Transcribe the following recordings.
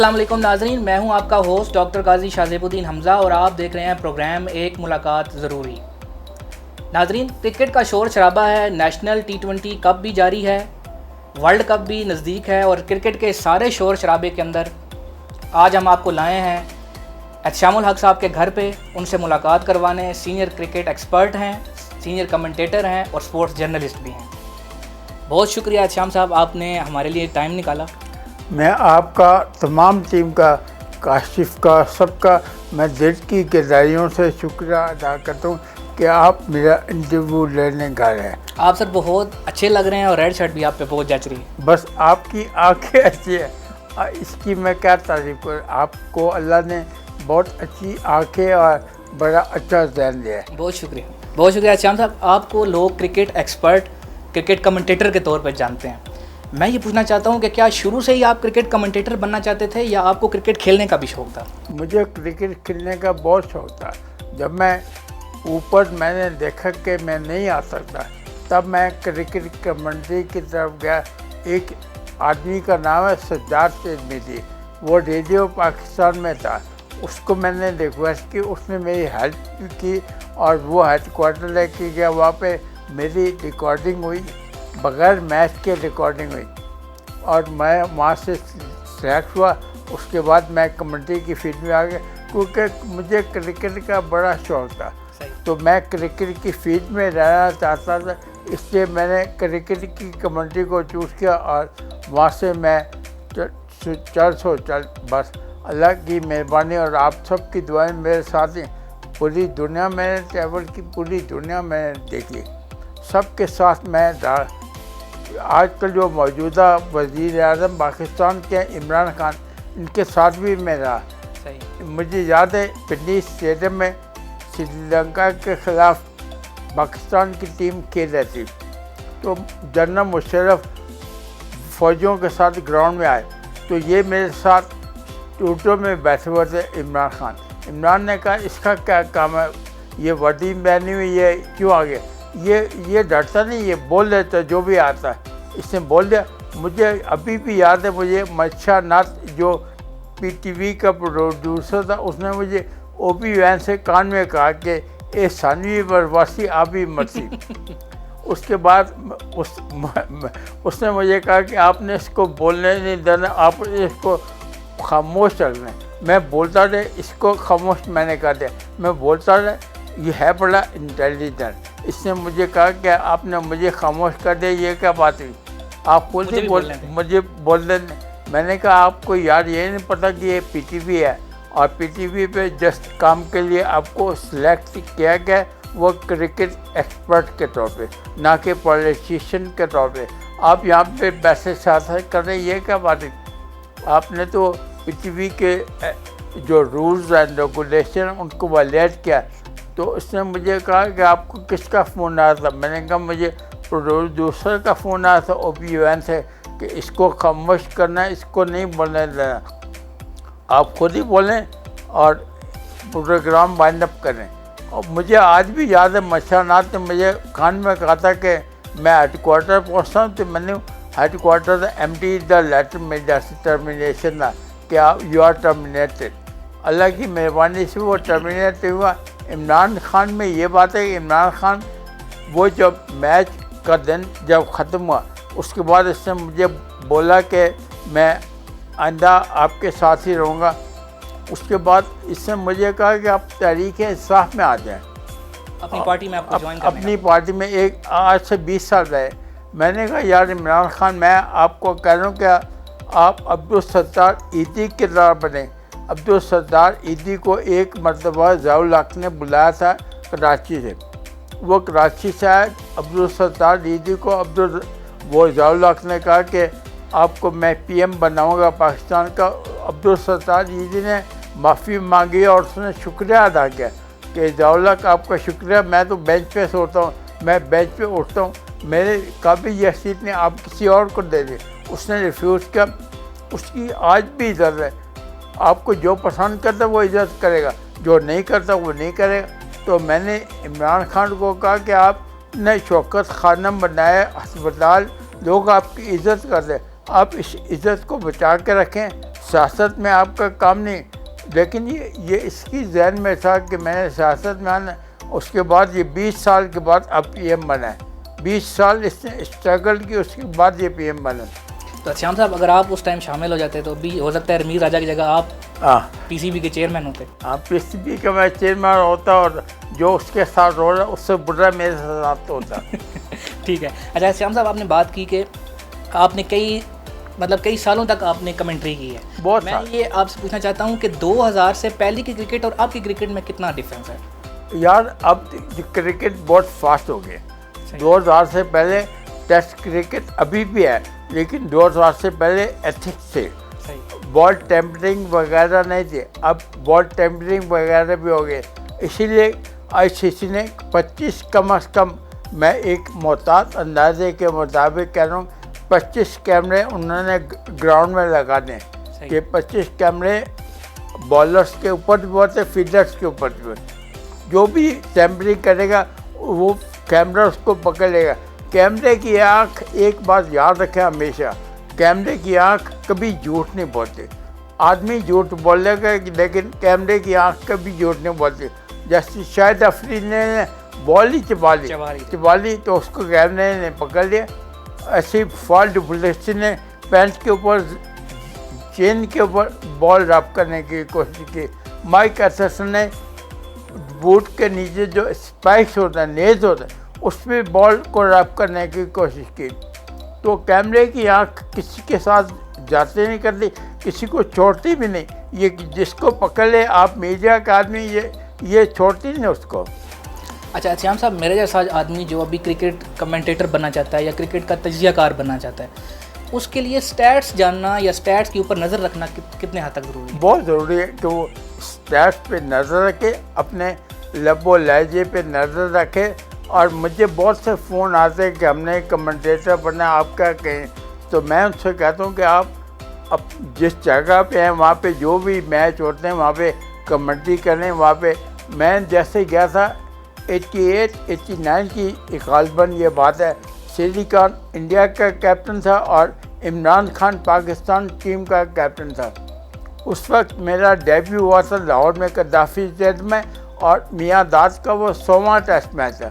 السلام علیکم ناظرین، میں ہوں آپ کا ہوسٹ ڈاکٹر قاضی شاہزیب الدین حمزہ اور آپ دیکھ رہے ہیں پروگرام ایک ملاقات ضروری۔ ناظرین، کرکٹ کا شور شرابہ ہے، نیشنل T20 کپ بھی جاری ہے، ورلڈ کپ بھی نزدیک ہے اور کرکٹ کے سارے شور شرابے کے اندر آج ہم آپ کو لائے ہیں احتشام الحق صاحب کے گھر پہ ان سے ملاقات کروانے۔ سینئر کرکٹ ایکسپرٹ ہیں، سینئر کمنٹیٹر ہیں اور سپورٹس جرنلسٹ بھی ہیں۔ بہت شکریہ احتشام صاحب، آپ نے ہمارے لیے ٹائم نکالا۔ میں آپ کا، تمام ٹیم کا، کاشف کا، سب کا میں دل کی گہرائیوں سے شکریہ ادا کرتا ہوں کہ آپ میرا انٹرویو لینے گئے رہے ہیں۔ آپ سر بہت اچھے لگ رہے ہیں اور ریڈ شرٹ بھی آپ پہ بہت جچ رہی ہے۔ بس آپ کی آنکھیں ایسی ہیں، اس کی میں کیا تعریف کروں۔ آپ کو اللہ نے بہت اچھی آنکھیں اور بڑا اچھا ذہن دیا ہے۔ بہت شکریہ، بہت شکریہ احتشام صاحب۔ آپ کو لوگ کرکٹ ایکسپرٹ، کرکٹ کمنٹیٹر کے طور پہ جانتے ہیں۔ میں یہ پوچھنا چاہتا ہوں کہ کیا شروع سے ہی آپ کرکٹ کمنٹیٹر بننا چاہتے تھے یا آپ کو کرکٹ کھیلنے کا بھی شوق تھا؟ مجھے کرکٹ کھیلنے کا بہت شوق تھا۔ جب میں اوپر میں نے دیکھا کہ میں نہیں آ سکتا، تب میں کرکٹ کمنٹری کی طرف گیا۔ ایک آدمی کا نام ہے سجاد ترمیدی، وہ ریڈیو پاکستان میں تھا۔ اس کو میں نے ریکویسٹ کی، اس نے میری ہیلپ کی اور وہ ہیڈ کوارٹر لے کے گیا۔ وہاں پہ میری ریکارڈنگ ہوئی، بغیر میچ کے ریکارڈنگ ہوئی اور میں وہاں سے سلیکٹ ہوا۔ اس کے بعد میں کمنٹری کی فیلڈ میں آ گیا، کیونکہ مجھے کرکٹ کا بڑا شوق تھا، تو میں کرکٹ کی فیلڈ میں رہنا چاہتا تھا۔ اس لیے میں نے کرکٹ کی کمنٹری کو چوز کیا اور وہاں سے میں چل بس اللہ کی مہربانی اور آپ سب کی دعائیں میرے ساتھ ہیں۔ پوری دنیا میں نے ٹریول کی، پوری دنیا میں نے دیکھی، سب کے ساتھ میں رہا۔ آج کل جو موجودہ وزیر اعظم پاکستان کے عمران خان، ان کے ساتھ بھی میں رہا۔ مجھے یاد ہے پنڈی اسٹیڈیم میں سری لنکا کے خلاف پاکستان کی ٹیم کھیل رہی تھی، تو جنرل مشرف فوجیوں کے ساتھ گراؤنڈ میں آئے، تو یہ میرے ساتھ ٹوٹو میں بیٹھے ہوئے تھے عمران خان۔ عمران نے کہا اس کا کیا کام ہے، یہ وردی پہنی ہوئی یہ کیوں آ گیا؟ یہ ڈرتا نہیں، یہ بول دیتا جو بھی آتا ہے۔ اس نے بول دیا۔ مجھے ابھی بھی یاد ہے، مجھے مچھا ناتھ جو PTV کا پروڈیوسر تھا، اس نے مجھے OP وین سے کان میں کہا کہ اے ثانوی برواسی آبی مرسی۔ اس کے بعد اس نے مجھے کہا کہ آپ نے اس کو بولنے نہیں دینا، آپ نے اس کو خاموش رکھنا ہے۔ میں بولتا رہا، اس کو خاموش میں نے کہا دیا، میں بولتا رہا، یہ ہے بڑا انٹیلیجنٹ۔ اس نے مجھے کہا کہ آپ نے مجھے خاموش کر دیا، یہ کیا بات ہوئی؟ آپ خود ہی مجھے بولنے دیں۔ میں نے کہا آپ کو یار یہ نہیں پتہ کہ یہ PTV ہے، اور PTV پہ جسٹ کام کے لیے آپ کو سلیکٹ کیا گیا وہ کرکٹ ایکسپرٹ کے طور پہ، نہ کہ پولیٹیشین کے طور پہ۔ آپ یہاں پہ پیسے ساتھ کر رہے ہیں، یہ کیا بات ہے؟ آپ نے تو PTV کے جو رولز اینڈ ریگولیشن ان کو وائلیٹ کیا۔ تو اس نے مجھے کہا کہ آپ کو کس کا فون آیا تھا؟ میں نے کہا مجھے پروڈیوسر کا فون آیا تھا OP وین سے کہ اس کو خاموش کرنا ہے، اس کو نہیں بولنے دینا، آپ خود ہی بولیں اور پروگرام وائنڈ اپ کریں۔ اور مجھے آج بھی یاد ہے مچھا ناتھ نے مجھے کان میں کہا تھا کہ میں ہیڈ کوارٹر پہنچتا ہوں، تو میں نے ہیڈ کوارٹر MD دا لیٹر میں جیسے ٹرمینیشن تھا کہ یو آر ٹرمینیٹڈ۔ اللہ کی مہربانی سے وہ ٹرمینیٹ ہوا۔ عمران خان میں یہ بات ہے کہ عمران خان وہ جب میچ کا دن جب ختم ہوا، اس کے بعد اس نے مجھے بولا کہ میں آئندہ آپ کے ساتھ ہی رہوں گا۔ اس کے بعد اس نے مجھے کہا کہ آپ تحریک انصاف میں آ جائیں، اپنی پارٹی میں آپ کو جوائن کرنے کا۔ اپنی پارٹی میں آج سے 20 سال رہے۔ میں نے کہا یار عمران خان، میں آپ کو کہہ رہا ہوں کہ آپ عبدالستار ایدھی کی طرح بنیں۔ عبدالستار ایدھی کو ایک مرتبہ ضیاء الحق نے بلایا تھا کراچی سے، وہ کراچی سے آئے۔ عبدالستار ایدھی کو وہ ضیاء الحق نے کہا کہ آپ کو میں PM بناؤں گا پاکستان کا۔ عبدالستار ایدھی نے معافی مانگی اور اس نے شکریہ ادا کیا کہ ضیاء الحق آپ کا شکریہ، میں تو بینچ پہ سوتا ہوں، میں بینچ پہ اٹھتا ہوں، میرے قابل یہ سیٹ نے آپ کسی اور کو دے دیں۔ اس نے ریفیوز کیا۔ اس کی آج بھی عزت ہے، آپ کو جو پسند کرتا ہے وہ عزت کرے گا، جو نہیں کرتا وہ نہیں کرے گا۔ تو میں نے عمران خان کو کہا کہ آپ نے شوکت خانم بنایا ہسپتال، لوگ آپ کی عزت کرتے ہیں، آپ اس عزت کو بچا کے رکھیں، سیاست میں آپ کا کام نہیں, لیکن یہ اس کی ذہن میں تھا کہ میں نے سیاست میں آنا. اس کے بعد یہ 20 سال کے بعد اب پی ایم بنا ہے. 20 سال اس نے اسٹرگل کی, اس کے بعد یہ پی ایم بنا. تو اچھام صاحب اگر آپ اس ٹائم شامل ہو جاتے تو بھی ہو سکتا ہے رمیز راجہ کی جگہ آپ پی سی بی کے چیئرمین ہوتے. ہاں, پی سی بی کا میں چیئرمین ہوتا, اور جو اس کے ساتھ ہو رہا ہے اس سے برا میرے ساتھ ہوتا. ٹھیک ہے. اچھا شیام صاحب, آپ نے بات کی کہ آپ نے کئی سالوں تک آپ نے کمنٹری کی ہے. بہت میں یہ آپ سے پوچھنا چاہتا ہوں کہ 2000 سے پہلے کی کرکٹ اور اب کی کرکٹ میں کتنا ڈفرینس ہے؟ یار اب کرکٹ بہت فاسٹ ہو گئے. 2000 سے پہلے ٹیسٹ کرکٹ ابھی بھی ہے, لیکن 2000 سے پہلے ایتھکس تھے, بال ٹیمپرنگ وغیرہ نہیں تھے. اب بال ٹیمپرنگ وغیرہ بھی ہو گئے. اسی لیے آئی سی سی نے 25 کم از کم, میں ایک محتاط اندازے کے مطابق کہہ رہا ہوں, 25 کیمرے انہوں نے گراؤنڈ میں لگانے, کہ 25 کیمرے بالرس کے اوپر بھی ہوتے, فیلڈرس کے اوپر بھی ہوتے. جو بھی ٹیمپرنگ کرے گا وہ کیمرہ اس کو پکڑ لے گا. کیمرے کی آنکھ, ایک بات یاد رکھیں ہمیشہ, کیمرے کی آنکھ کبھی جھوٹ نہیں بولتے. آدمی جھوٹ بول لے گا لیکن کیمرے کی آنکھ کبھی جھوٹ نہیں بولتی. جیسے شاہد افریدی نے بال ہی چبا لی تو اس کو کیمرے نے پکڑ لیا. ایسی فال ڈپلیسی نے پینٹ کے اوپر, چین کے اوپر بال رب کرنے کی کوشش کی. مائک ایسرسن نے بوٹ کے نیچے جو اسپائکس ہوتا ہے, نیز ہوتا ہے, اس پہ بال کو رب کرنے کی کوشش کی. تو کیمرے کی آنکھ کسی کے ساتھ جاتے نہیں کرتی, کسی کو چھوڑتی بھی نہیں. یہ جس کو پکڑ لے آپ میڈیا کا آدمی, یہ چھوڑتی نہیں اس کو. اچھا شیام صاحب, میرے جیسا آدمی جو ابھی کرکٹ کمنٹیٹر بننا چاہتا ہے یا کرکٹ کا تجزیہ کار بننا چاہتا ہے, اس کے لیے سٹیٹس جاننا یا سٹیٹس کے اوپر نظر رکھنا کتنے حد تک ضروری ہے؟ بہت ضروری ہے کہ وہ سٹیٹس پہ نظر رکھے, اپنے لب و لہجے پہ نظر رکھے. اور مجھے بہت سے فون آتے ہیں کہ ہم نے کمنٹیٹر بننا, آپ کیا کہیں؟ تو میں ان سے کہتا ہوں کہ آپ اب جس جگہ پہ ہیں وہاں پہ جو بھی میچ ہوتے ہیں وہاں پہ کمنٹری کریں. وہاں پہ میں جیسے گیا تھا 88-89 کی غالباً یہ بات ہے, سیری خان انڈیا کا کیپٹن تھا اور عمران خان پاکستان ٹیم کا کیپٹن تھا. اس وقت میرا ڈیبیو ہوا تھا لاہور میں قذافی اسٹیڈیم میں, اور میاں داد کا وہ 100واں ٹیسٹ میچ تھا.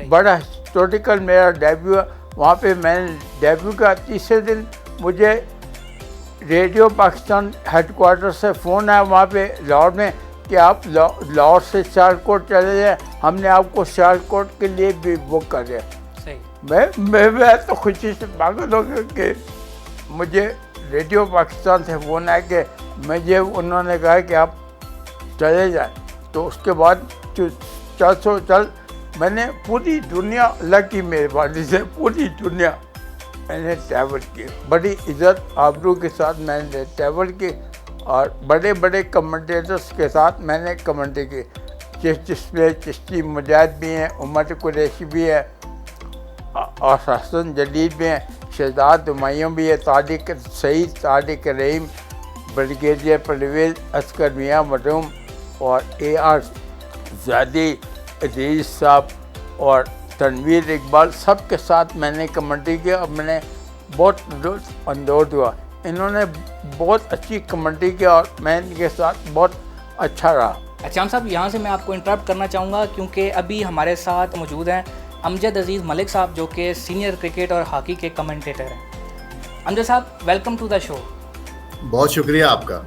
بڑا ہسٹوریکل میرا ڈیبیو ہے. وہاں پہ میں نے ڈیبیو کا تیسرے دن مجھے ریڈیو پاکستان ہیڈ کوارٹر سے فون آیا وہاں پہ لاہور میں کہ آپ لاہور سے سیالکوٹ چلے جائیں, ہم نے آپ کو سیالکوٹ کے لیے بھی بک کر دیا. میں تو خوشی سے پاگل ہو گیا کہ مجھے ریڈیو پاکستان سے فون آیا کہ مجھے انہوں نے کہا کہ آپ چلے جائیں. تو اس کے بعد چل میں نے پوری دنیا, اللہ کی مہربانی سے پوری دنیا میں نے ٹریول کی. بڑی عزت آبرو کے ساتھ میں نے ٹریول کی, اور بڑے بڑے کمنٹیٹرس کے ساتھ میں نے کمنٹری کی. جس میں چشتی مجاہد بھی ہیں, عمر قریشی بھی ہے, اور حسن جلیل بھی ہیں, شہزاد ہمایوں بھی ہے, طارق سعید, طارق رحیم, بریگیڈیئر پرویز, اصغر میاں مرحوم, اور اے آر زیادی, عزیز صاحب اور تنویر اقبال, سب کے ساتھ میں نے کمنٹری کی. اور میں نے بہت لطف اندوز ہوا. انہوں نے بہت اچھی کمنٹری کی اور میں ان کے ساتھ بہت اچھا رہا. شیام صاحب, یہاں سے میں آپ کو انٹرپٹ کرنا چاہوں گا کیونکہ ابھی ہمارے ساتھ موجود ہیں امجد عزیز ملک صاحب, جو کہ سینئر کرکٹ اور ہاکی کے کمنٹیٹر ہیں. امجد صاحب, ویلکم ٹو دا شو. بہت شکریہ آپ کا.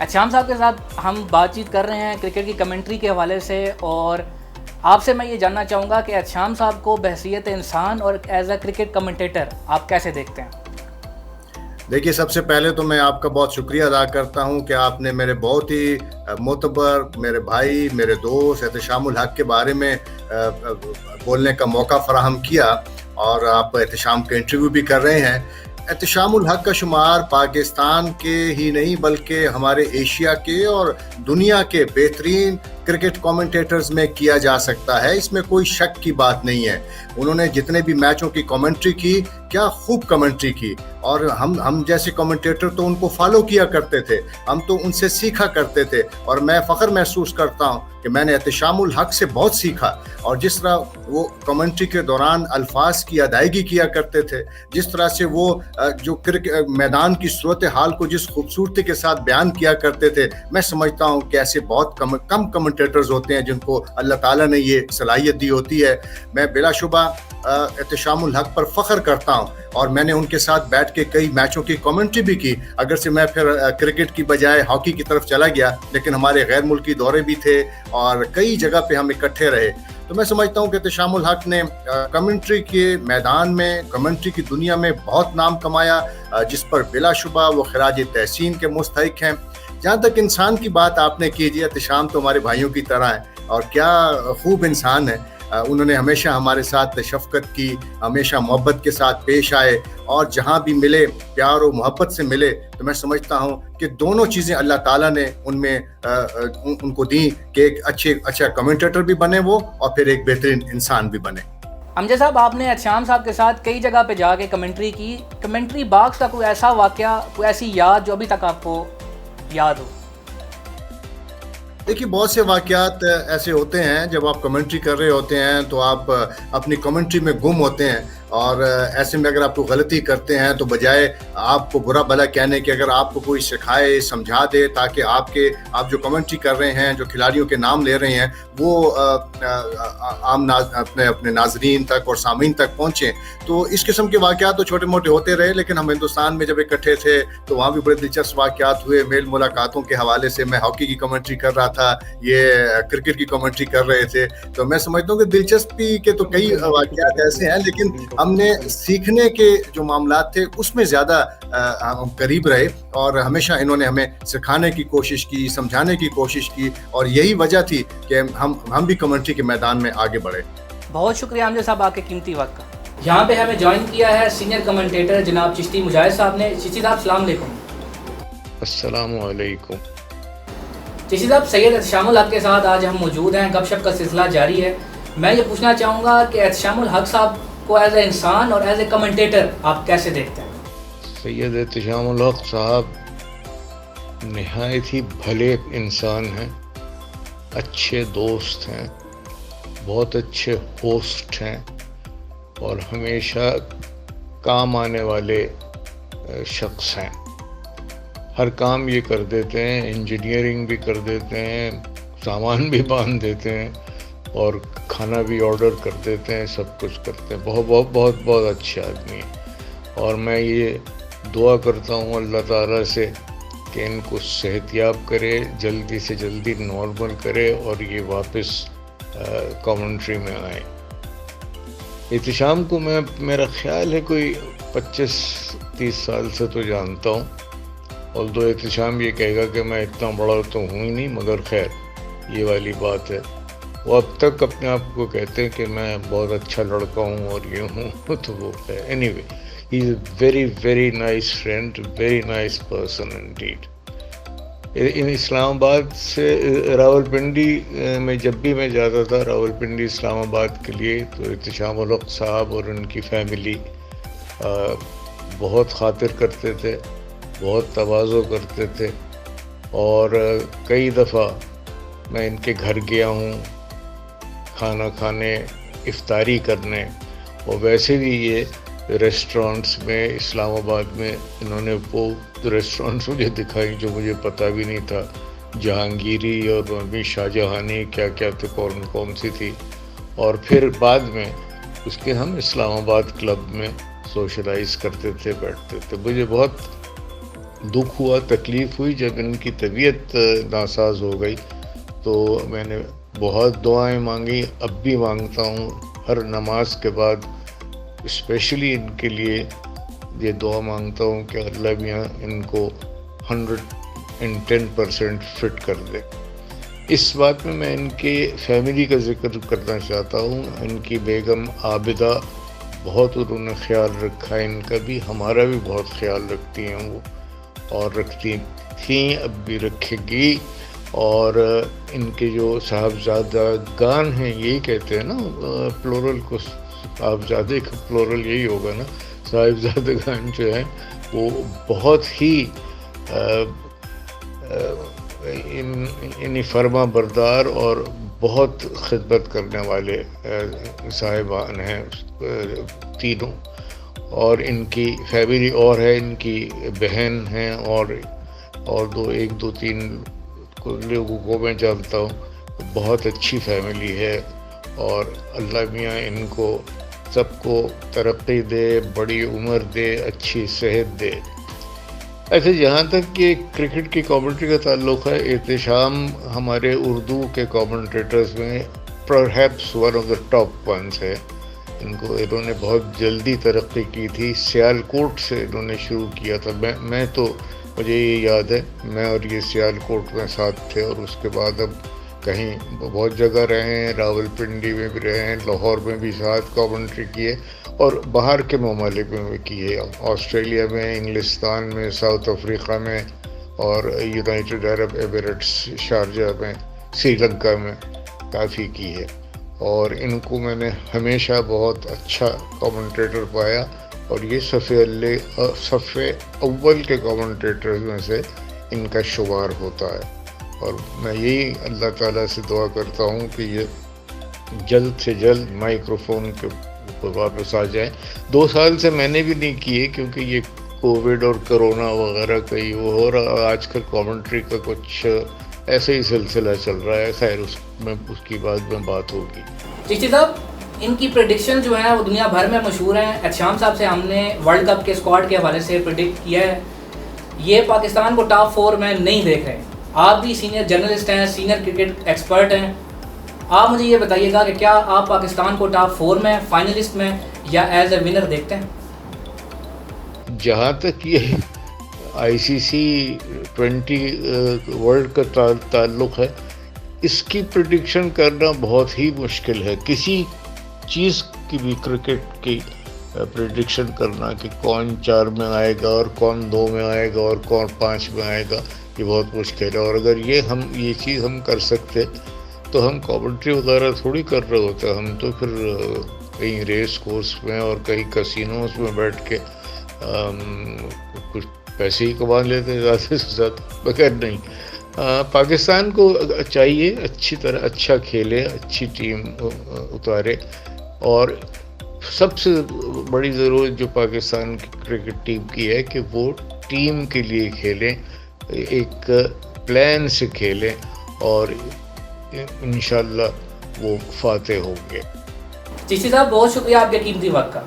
شیام صاحب کے ساتھ ہم بات چیت کر رہے ہیں کرکٹ کی کمنٹری کے حوالے سے, اور آپ سے میں یہ جاننا چاہوں گا کہ شیام صاحب کو بحیثیت انسان اور ایز اے کرکٹ کمنٹیٹر آپ کیسے دیکھتے ہیں؟ دیکھیے, سب سے پہلے تو میں آپ کا بہت شکریہ ادا کرتا ہوں کہ آپ نے میرے بہت ہی معتبر, میرے بھائی, میرے دوست احتشام الحق کے بارے میں بولنے کا موقع فراہم کیا, اور آپ احتشام کا انٹرویو بھی کر رہے ہیں. احتشام الحق کا شمار پاکستان کے ہی نہیں بلکہ ہمارے ایشیا کے اور دنیا کے بہترین کرکٹ کامنٹیٹرز میں کیا جا سکتا ہے, اس میں کوئی شک کی بات نہیں ہے. انہوں نے جتنے بھی میچوں کی کامنٹری کی کیا خوب کمنٹری کی, اور ہم جیسے کمنٹیٹر تو ان کو فالو کیا کرتے تھے, ہم تو ان سے سیکھا کرتے تھے, اور میں فخر محسوس کرتا ہوں کہ میں نے احتشام الحق سے بہت سیکھا. اور جس طرح وہ کمنٹری کے دوران الفاظ کی ادائیگی کیا کرتے تھے, جس طرح سے وہ جو میدان کی صورتحال کو جس خوبصورتی کے ساتھ بیان کیا کرتے تھے, میں سمجھتا ہوں کہ ایسے بہت کم کمنٹیٹرز ہوتے ہیں جن کو اللہ تعالیٰ نے یہ صلاحیت دی ہوتی ہے. میں بلا شبہ احتشام الحق پر فخر کرتا ہوں, اور میں نے ان کے ساتھ بیٹھ کے کئی میچوں کی کمنٹری بھی کی. اگرچہ میں پھر کرکٹ کی بجائے ہاکی کی طرف چلا گیا, لیکن ہمارے غیر ملکی دورے بھی تھے اور کئی جگہ پہ ہم اکٹھے رہے. تو میں سمجھتا ہوں کہ احتشام الحق نے کمنٹری کے میدان میں, کمنٹری کی دنیا میں بہت نام کمایا, جس پر بلا شبہ وہ خراج تحسین کے مستحق ہیں. جہاں تک انسان کی بات آپ نے کی, جی احتشام تو ہمارے بھائیوں کی طرح ہے, اور کیا خوب انسان ہے. انہوں نے ہمیشہ ہمارے ساتھ شفقت کی, ہمیشہ محبت کے ساتھ پیش آئے, اور جہاں بھی ملے پیار و محبت سے ملے. تو میں سمجھتا ہوں کہ دونوں چیزیں اللہ تعالیٰ نے ان میں ان کو دیں کہ ایک اچھا کمنٹیٹر بھی بنے وہ, اور پھر ایک بہترین انسان بھی بنے. امجد صاحب, آپ نے احتشام صاحب کے ساتھ کئی جگہ پہ جا کے کمنٹری کی. کمنٹری باکس کا کوئی ایسا واقعہ, کوئی ایسی یاد جو ابھی تک آپ کو یاد ہو؟ دیکھیے, بہت سے واقعات ایسے ہوتے ہیں جب آپ کمنٹری کر رہے ہوتے ہیں تو آپ اپنی کمنٹری میں گم ہوتے ہیں, اور ایسے میں اگر آپ کو غلطی کرتے ہیں تو بجائے آپ کو برا بھلا کہنے کے, اگر آپ کو کوئی سکھائے, سمجھا دے, تاکہ آپ جو کمنٹری کر رہے ہیں, جو کھلاڑیوں کے نام لے رہے ہیں, وہ عام اپنے ناظرین تک اور سامعین تک پہنچیں. تو اس قسم کے واقعات تو چھوٹے موٹے ہوتے رہے, لیکن ہم ہندوستان میں جب اکٹھے تھے تو وہاں بھی بڑے دلچسپ واقعات ہوئے. میل ملاقاتوں کے حوالے سے میں ہاکی کی کمنٹری کر رہا تھا, یہ کرکٹ کی کمنٹری کر رہے تھے. تو میں سمجھتا ہوں کہ دلچسپی کے تو کئی واقعات ایسے ہیں, لیکن ہم نے سیکھنے کے جو معاملات تھے اس میں زیادہ ہم قریب رہے, اور ہمیشہ انہوں نے ہمیں سکھانے کی کوشش کی, سمجھانے کی کوشش کی, اور یہی وجہ تھی کہ ہم بھی کمنٹری کے میدان میں آگے بڑھے. بہت شکریہ امجد صاحب آپ کے قیمتی وقت کا. یہاں پہ ہمیں جوائن کیا ہے سینئر کمنٹیٹر جناب چشتی مجاہد صاحب نے. چشتی صاحب السلام علیکم. السلام علیکم. چشتی صاحب, سید احتشام الحق کے ساتھ آج ہم موجود ہیں, گپ شپ کا سلسلہ جاری ہے. میں یہ پوچھنا چاہوں گا کہ احتشام الحق صاحب کو ایز اے انسان اور ایز اے کمنٹیٹر آپ کیسے دیکھتے ہیں؟ سید احتشام الحق صاحب نہایت ہی بھلے انسان ہیں, اچھے دوست ہیں, بہت اچھے ہوسٹ ہیں, اور ہمیشہ کام آنے والے شخص ہیں. ہر کام یہ کر دیتے ہیں, انجینئرنگ بھی کر دیتے ہیں, سامان بھی باندھ دیتے ہیں, اور کھانا بھی آرڈر کر دیتے ہیں, سب کچھ کرتے ہیں. بہت بہت بہت بہت اچھے آدمی ہیں, اور میں یہ دعا کرتا ہوں اللہ تعالیٰ سے کہ ان کو صحت یاب کرے, جلدی سے جلدی نارمل کرے, اور یہ واپس کامنٹری میں آئیں. احتشام کو میں, میرا خیال ہے کوئی 25-30 سال سے تو جانتا ہوں, اور دو احتشام یہ کہے گا کہ میں اتنا بڑا تو ہوں ہی نہیں, مگر خیر یہ والی بات ہے. وہ اب تک اپنے آپ کو کہتے ہیں کہ میں بہت اچھا لڑکا ہوں اور یہ ہوں, تو وہ ہے. Anyway, he is a very very nice friend, very nice person indeed. Islamabad سے راولپنڈی میں جب بھی میں جاتا تھا, راولپنڈی اسلام آباد کے لیے, تو احتشام الحق صاحب اور ان کی فیملی بہت خاطر کرتے تھے, بہت تواضع کرتے تھے. اور کئی دفعہ میں ان کے گھر گیا ہوں کھانا کھانے, افطاری کرنے, اور ویسے بھی یہ ریسٹورانٹس میں اسلام آباد میں انہوں نے وہ ریسٹورانٹس مجھے دکھائی جو مجھے پتہ بھی نہیں تھا, جہانگیری اور بھی شاہ جہانی کیا کیا تھے, کون سی تھی. اور پھر بعد میں اس کے ہم اسلام آباد کلب میں سوشلائز کرتے تھے, بیٹھتے تھے. مجھے بہت دکھ ہوا, تکلیف ہوئی جب ان کی طبیعت ناساز ہو گئی, تو میں نے بہت دعائیں مانگی, اب بھی مانگتا ہوں ہر نماز کے بعد. اسپیشلی ان کے لیے یہ دعا مانگتا ہوں کہ اللہ میاں ان کو 110% فٹ کر دے. اس بات میں ان کے فیملی کا ذکر کرنا چاہتا ہوں. ان کی بیگم عابدہ, بہت انہوں نے خیال رکھا ہے ان کا بھی, ہمارا بھی بہت خیال رکھتی ہیں وہ, اور رکھتی تھیں, اب بھی رکھے گی. اور ان کے جو صاحبزادگان ہیں, یہی کہتے ہیں نا پلورل کو, صاحبزادے کا پلورل یہی ہوگا نا, صاحبزادگان جو ہیں وہ بہت ہی یعنی فرما بردار اور بہت خدمت کرنے والے صاحبان ہیں تینوں، اور ان کی فیملی اور ہے، ان کی بہن ہیں اور ایک دو تین لوگوں کو میں جانتا ہوں۔ بہت اچھی فیملی ہے، اور اللہ میاں ان کو سب کو ترقی دے، بڑی عمر دے، اچھی صحت دے۔ ایسے جہاں تک کہ کرکٹ کی کامنٹری کا تعلق ہے، احتشام ہمارے اردو کے کامنٹریٹرز میں perhaps one of the top ones ہے۔ انہوں نے بہت جلدی ترقی کی تھی، سیالکوٹ سے انہوں نے شروع کیا تھا۔ میں تو مجھے یہ یاد ہے، میں اور یہ سیالکوٹ میں ساتھ تھے، اور اس کے بعد اب کہیں بہت جگہ رہے ہیں، راول پنڈی میں بھی رہے ہیں، لاہور میں بھی ساتھ کامنٹری کیے، اور باہر کے ممالک میں بھی کیے، آسٹریلیا میں، انگلستان میں، ساؤتھ افریقہ میں، اور یونائٹڈ عرب ایمریٹس شارجہ میں، سری لنکا میں کافی کی ہے۔ اور ان کو میں نے ہمیشہ بہت اچھا کامنٹریٹر پایا، اور یہ صف اول کے کامنٹریٹرز میں سے ان کا شمار ہوتا ہے۔ اور میں یہی اللہ تعالیٰ سے دعا کرتا ہوں کہ یہ جلد سے جلد مائکروفون کے اوپر واپس آ جائیں۔ 2 سال سے میں نے بھی نہیں کیے، کیونکہ یہ کووڈ اور کرونا وغیرہ کا ہی وہ ہو رہا۔ آج کل کامنٹری کا کچھ ایسے ہی سلسلہ چل رہا ہے، خیر اس کی بعد میں بات ہوگی۔ چشتی صاحب، ان کی پریڈکشن جو ہیں وہ دنیا بھر میں مشہور ہیں۔ احتشام صاحب سے ہم نے ورلڈ کپ کے اسکواڈ کے حوالے سے پریڈکٹ کیا ہے، یہ پاکستان کو ٹاپ 4 میں نہیں دیکھ رہے۔ آپ بھی سینئر جرنلسٹ ہیں، سینئر کرکٹ ایکسپرٹ ہیں، آپ مجھے یہ بتائیے گا کہ کیا آپ پاکستان کو ٹاپ 4 میں، فائنلسٹ میں، یا ایز اے ونر دیکھتے ہیں؟ جہاں تک یہ ICC 20 ورلڈ کا تعلق ہے، اس کی پریڈکشن کرنا بہت ہی مشکل ہے۔ کسی چیز کی بھی کرکٹ کی پریڈکشن کرنا کہ کون 4 میں آئے گا اور کون 2 میں آئے گا اور کون 5 میں آئے گا، یہ بہت مشکل ہے۔ اور اگر یہ چیز ہم کر سکتے تو ہم کامنٹری وغیرہ تھوڑی کر رہے ہوتے، ہم تو پھر کہیں ریس کورس میں اور کہیں کسینوز میں بیٹھ کے کچھ پیسے ہی کما لیتے زیادہ سے زیادہ، بغیر نہیں۔ پاکستان کو چاہیے اچھی طرح اچھا کھیلے، اچھی ٹیم اتارے، اور سب سے بڑی ضرورت جو پاکستان کی کرکٹ ٹیم کی ہے کہ وہ ٹیم کے لیے کھیلیں، ایک پلان سے کھیلیں، اور انشاءاللہ وہ فاتح ہوں گے۔ چشتی صاحب، بہت شکریہ آپ کے قیمتی وقت کا۔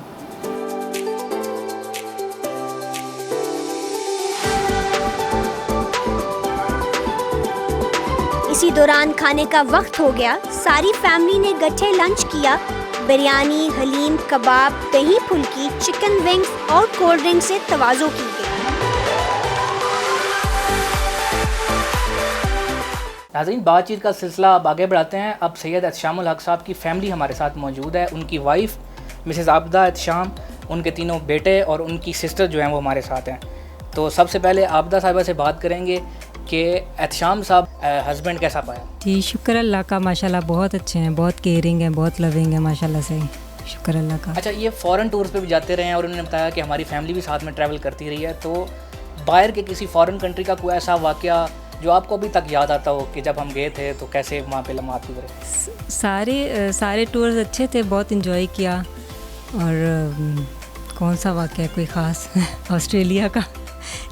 اسی دوران کھانے کا وقت ہو گیا، ساری فیملی نے گٹھے لنچ کیا۔ بریانی، حلیم، کباب، دہی پھلکی، چکن ونگز اور کولڈ ڈرنک سے تواضع کی گئی۔ ناظرین، بات چیت کا سلسلہ اب آگے بڑھاتے ہیں۔ اب سید احتشام الحق صاحب کی فیملی ہمارے ساتھ موجود ہے، ان کی وائف مسز عابدہ احتشام، ان کے 3 بیٹے اور ان کی سسٹر جو ہیں وہ ہمارے ساتھ ہیں۔ تو سب سے پہلے عابدہ صاحبہ سے بات کریں گے کہ احتشام صاحب ہسبینڈ کیسا پایا؟ جی شکر اللہ کا، ماشاءاللہ بہت اچھے ہیں، بہت کیئرنگ ہیں، بہت لونگ ہیں ماشاءاللہ سے، شکر اللہ کا۔ اچھا، یہ فورن ٹورز پہ بھی جاتے رہے ہیں، اور انہوں نے بتایا کہ ہماری فیملی بھی ساتھ میں ٹریول کرتی رہی ہے، تو باہر کے کسی فورن کنٹری کا کوئی ایسا واقعہ جو آپ کو ابھی تک یاد آتا ہو کہ جب ہم گئے تھے تو کیسے وہاں پہ لمحات گزرے؟ سارے ٹورز اچھے تھے، بہت انجوائے کیا۔ اور کون سا واقعہ کوئی خاص؟ آسٹریلیا کا،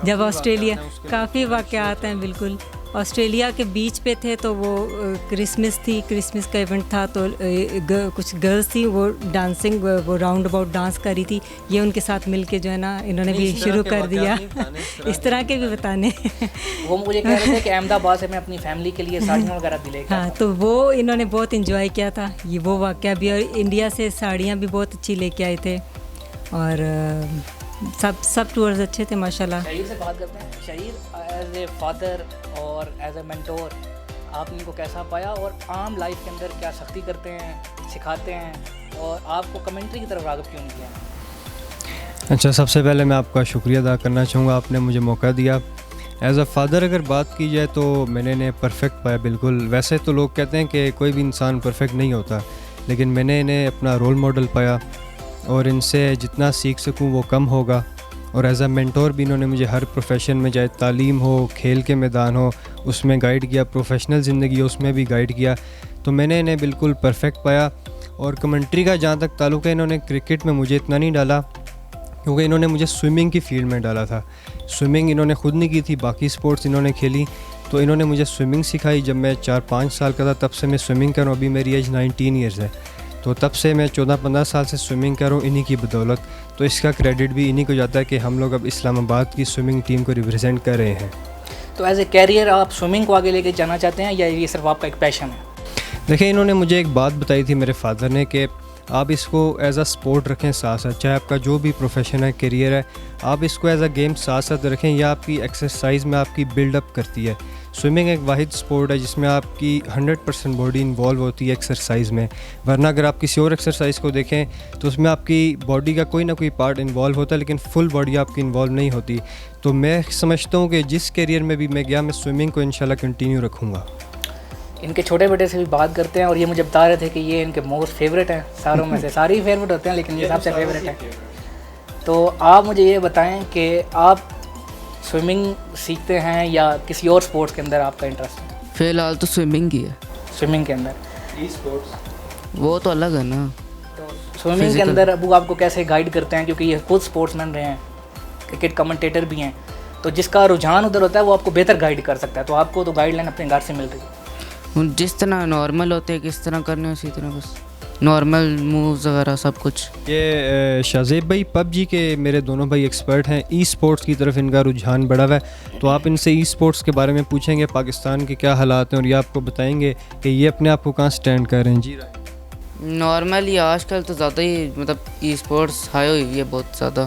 جب آسٹریلیا کافی واقعات ہیں، بالکل۔ آسٹریلیا کے بیچ پہ تھے تو وہ کرسمس تھی، کرسمس کا ایونٹ تھا، تو کچھ گرلس تھیں، وہ ڈانسنگ، وہ راؤنڈ اباؤٹ ڈانس کر رہی تھی، یہ ان کے ساتھ مل کے جو ہے نا انہوں نے بھی شروع کر دیا، اس طرح کے بھی بتانے۔ وہ مجھے کہہ رہے تھے کہ احمد آباد سے میں اپنی فیملی کے لیے ساڑیاں وغیرہ بھی لے گیا۔ ہاں، تو وہ انہوں نے بہت انجوائے کیا تھا، یہ وہ واقعہ بھی، اور انڈیا سے ساڑیاں بھی بہت اچھی لے کے آئے تھے، اور سب ٹورز اچھے تھے ماشاءاللہ۔ شہیر سے بات کرتے ہیں۔ شہیر، ایز اے فادر اور ایز اے مینٹور آپ نے ان کو کیسا پایا، اور عام لائف کے اندر کیا سختی کرتے ہیں، سکھاتے ہیں، اور آپ کو کمنٹری کی طرف راغب کیوں نہیں کیا؟ اچھا، سب سے پہلے میں آپ کا شکریہ ادا کرنا چاہوں گا، آپ نے مجھے موقع دیا۔ ایز اے فادر اگر بات کی جائے تو میں نے انہیں پرفیکٹ پایا، بالکل۔ ویسے تو لوگ کہتے ہیں کہ کوئی بھی انسان پرفیکٹ نہیں ہوتا، لیکن میں نے انہیں اپنا رول ماڈل پایا، اور ان سے جتنا سیکھ سکوں وہ کم ہوگا. اور ایز اے مینٹور بھی انہوں نے مجھے ہر پروفیشن میں، چاہے تعلیم ہو، کھیل کے میدان ہو، اس میں گائیڈ کیا، پروفیشنل زندگی ہو اس میں بھی گائیڈ کیا. تو میں نے انہیں بالکل پرفیکٹ پایا. اور کمنٹری کا جہاں تک تعلق ہے، انہوں نے کرکٹ میں مجھے اتنا نہیں ڈالا کیونکہ انہوں نے مجھے سوئمنگ کی فیلڈ میں ڈالا تھا. سوئمنگ انہوں نے خود نہیں کی تھی، باقی سپورٹس انہوں نے کھیلی. تو انہوں نے مجھے سوئمنگ سکھائی جب میں 4-5 سال کا تھا، تب سے میں سوئمنگ کر رہا ہوں. ابھی میری ایج 19 ایئرز ہے، تو تب سے میں 14-15 سال سے سوئمنگ کر رہا ہوں انہی کی بدولت. تو اس کا کریڈٹ بھی انہی کو جاتا ہے کہ ہم لوگ اب اسلام آباد کی سوئمنگ ٹیم کو ریپرزینٹ کر رہے ہیں. تو ایز اے کیریئر آپ سوئمنگ کو آگے لے کے جانا چاہتے ہیں یا یہ صرف آپ کا ایک پیشن ہے؟ دیکھیں، انہوں نے مجھے ایک بات بتائی تھی میرے فادر نے کہ آپ اس کو ایز اے سپورٹ رکھیں ساتھ ساتھ، چاہے آپ کا جو بھی پروفیشن ہے، کیریئر ہے، آپ اس کو ایز اے گیم ساتھ ساتھ رکھیں. یہ آپ کی ایکسرسائز میں آپ کی بلڈ اپ کرتی ہے. سوئمنگ ایک واحد سپورٹ ہے جس میں آپ کی 100% باڈی انوالو ہوتی ہے ایکسرسائز میں. ورنہ اگر آپ کسی اور ایکسرسائز کو دیکھیں تو اس میں آپ کی باڈی کا کوئی نہ کوئی پارٹ انوالو ہوتا ہے لیکن فل باڈی آپ کی انوالو نہیں ہوتی. تو میں سمجھتا ہوں کہ جس کیریئر میں بھی میں گیا، میں سوئمنگ کو انشاءاللہ کنٹینیو رکھوں گا. ان کے چھوٹے بیٹے سے بھی بات کرتے ہیں اور یہ مجھے بتا رہے تھے کہ یہ ان کے موسٹ فیوریٹ ہیں ساروں میں سے. سارے ہی فیوریٹ ہوتے ہیں لیکن یہ سب سے فیوریٹ ہے. تو آپ مجھے یہ بتائیں کہ آپ سوئمنگ سیکھتے ہیں یا کسی اور سپورٹس کے اندر آپ کا انٹرسٹ ہے؟ فی الحال تو سوئمنگ کی ہے. سوئمنگ کے اندر وہ تو الگ ہے نا. تو سوئمنگ کے اندر ابو آپ کو کیسے گائیڈ کرتے ہیں؟ کیونکہ یہ خود سپورٹس مین رہے ہیں، کرکٹ کمنٹیٹر بھی ہیں، تو جس کا رجحان ادھر ہوتا ہے وہ آپ کو بہتر گائیڈ کر سکتا ہے. تو آپ کو تو گائیڈ لائن اپنے گھر سے مل رہی ہے. جس طرح نارمل ہوتے ہیں کس طرح کرنے اسی طرح بس نارمل مووز وغیرہ سب کچھ. یہ شاذیب بھائی پب جی کے میرے دونوں بھائی ایکسپرٹ ہیں، ای سپورٹس کی طرف ان کا رجحان بڑھا ہوا ہے. تو آپ ان سے ای سپورٹس کے بارے میں پوچھیں گے پاکستان کے کیا حالات ہیں اور یہ آپ کو بتائیں گے کہ یہ اپنے آپ کو کہاں سٹینڈ کر رہے ہیں. جی نارمل ہی آج کل تو زیادہ ہی مطلب ای اسپورٹس ہائی ہوئی ہوئی ہے، بہت زیادہ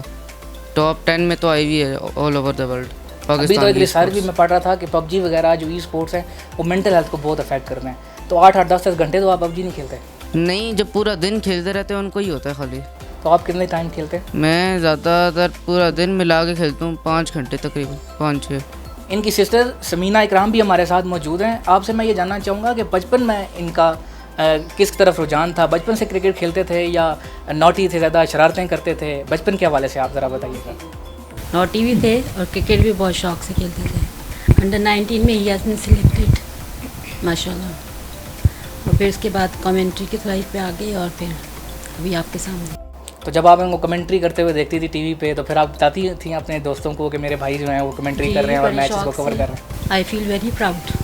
ٹاپ 10 میں تو آئی ہوئی ہے آل اوور دا ورلڈ. ابھی تو ایک ریسرچ بھی میں پڑھ رہا تھا کہ پب جی وغیرہ جو ای اسپورٹس ہیں وہ مینٹل ہیلتھ کو بہت افیکٹ کرتے ہیں. تو 8-8 10-10 گھنٹے تو آپ پب جی نہیں کھیلتے؟ نہیں، جب پورا دن کھیلتے رہتے ہیں ان کو ہی ہوتا ہے خالی. تو آپ کتنے ٹائم کھیلتے ہیں؟ میں زیادہ تر پورا دن ملا کے کھیلتا ہوں 5 گھنٹے تقریباً 5-6. ان کی سسٹر سمینہ اکرام بھی ہمارے ساتھ موجود ہیں. آپ سے میں یہ جاننا چاہوں گا کہ بچپن میں ان کا کس طرف رجحان تھا؟ بچپن سے کرکٹ کھیلتے تھے یا نوٹی تھے، زیادہ شرارتیں کرتے تھے؟ بچپن کے حوالے سے آپ ذرا بتائیے گا. نوٹی بھی تھے اور کرکٹ بھی بہت شوق سے کھیلتے تھے. انڈر 19 میں ہی ہیز بین سلیکٹڈ ماشاء اللہ. اور پھر اس کے بعد کمنٹری کی لائف پہ آ گئی اور پھر ابھی آپ کے سامنے. تو جب آپ ان کو کمنٹری کرتے ہوئے دیکھتی تھی ٹی وی پہ تو پھر آپ بتاتی تھیں اپنے دوستوں کو کہ میرے بھائی جو ہیں وہ کمنٹری کر رہے ہیں اور میچز کو کور کر رہے ہیں؟ آئی فیل ویری پراؤڈ.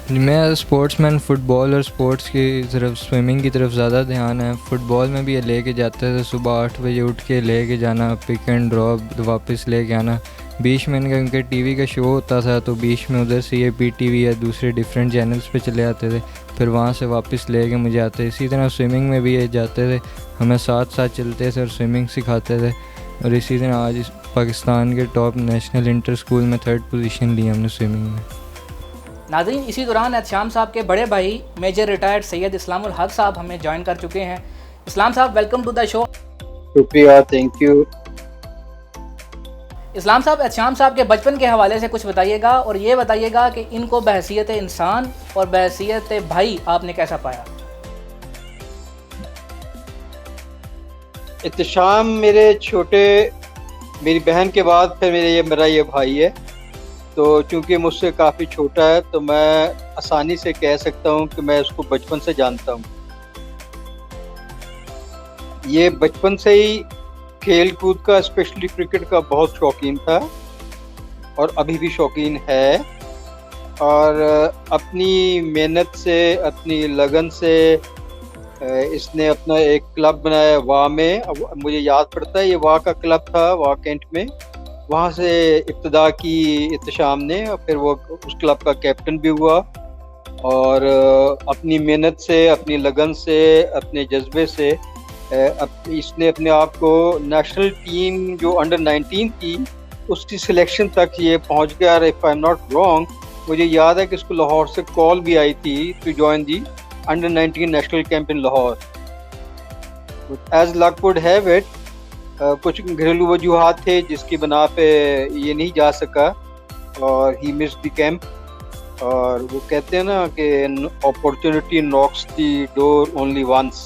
میں اسپورٹس مین فٹ بال اور اسپورٹس کی طرف سوئمنگ کی طرف زیادہ دھیان ہے. فٹ بال میں بھی یہ لے کے جاتے تھے، صبح 8 بجے اٹھ کے لے کے جانا، پک اینڈ ڈراپ واپس لے کے آنا. بیچ میں ان کا کیونکہ ٹی وی کا شو ہوتا تھا تو بیچ میں ادھر سے یہ پی ٹی وی یا دوسرے ڈفرینٹ چینلز پہ چلے آتے تھے، پھر وہاں سے واپس لے کے مجھے آتے. اسی طرح سوئمنگ میں بھی یہ جاتے تھے، ہمیں ساتھ ساتھ چلتے تھے اور سوئمنگ سکھاتے تھے. اور اسی طرح آج پاکستان کے ٹاپ نیشنل انٹر اسکول میں 3rd پوزیشن لی ہم نے سوئمنگ میں. ناظرین، اسی دوران احتشام صاحب کے بڑے بھائی میجر ریٹائرڈ سید اسلام الحق صاحب ہمیں جوائن کر چکے ہیں. اسلام صاحب ویلکم ٹو دا شو. شکریہ، تھینک یو. اسلام صاحب، احتشام صاحب کے بچپن کے حوالے سے کچھ بتائیے گا اور یہ بتائیے گا کہ ان کو بحیثیت انسان اور بحیثیت بھائی آپ نے کیسا پایا؟ احتشام میری بہن کے بعد پھر میرا یہ بھائی ہے. تو چونکہ مجھ سے کافی چھوٹا ہے تو میں آسانی سے کہہ سکتا ہوں کہ میں اس کو بچپن سے جانتا ہوں. یہ بچپن سے ہی کھیل کود کا اسپیشلی کرکٹ کا بہت شوقین تھا اور ابھی بھی شوقین ہے. اور اپنی محنت سے، اپنی لگن سے اس نے اپنا ایک کلب بنایا واہ میں. مجھے یاد پڑتا ہے یہ واہ کا کلب تھا، واہ کینٹ میں. وہاں سے ابتدا کی احتشام نے اور پھر وہ اس کلب کا کیپٹن بھی ہوا. اور اپنی محنت سے، اپنی لگن سے، اپنے جذبے سے اس نے اپنے آپ کو نیشنل ٹیم جو انڈر 19 تھی اس کی سلیکشن تک یہ پہنچ گیا. If I am not wrong, مجھے یاد ہے کہ اس کو لاہور سے کال بھی آئی تھی to join the under 19 national camp in Lahore. As luck would have it, کچھ گھریلو وجوہات تھے جس کی بنا پہ یہ نہیں جا سکا اور ہی مس دی کیمپ. اور وہ کہتے ہیں نا کہ opportunity knocks the door only once.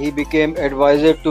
he became advisor to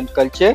and culture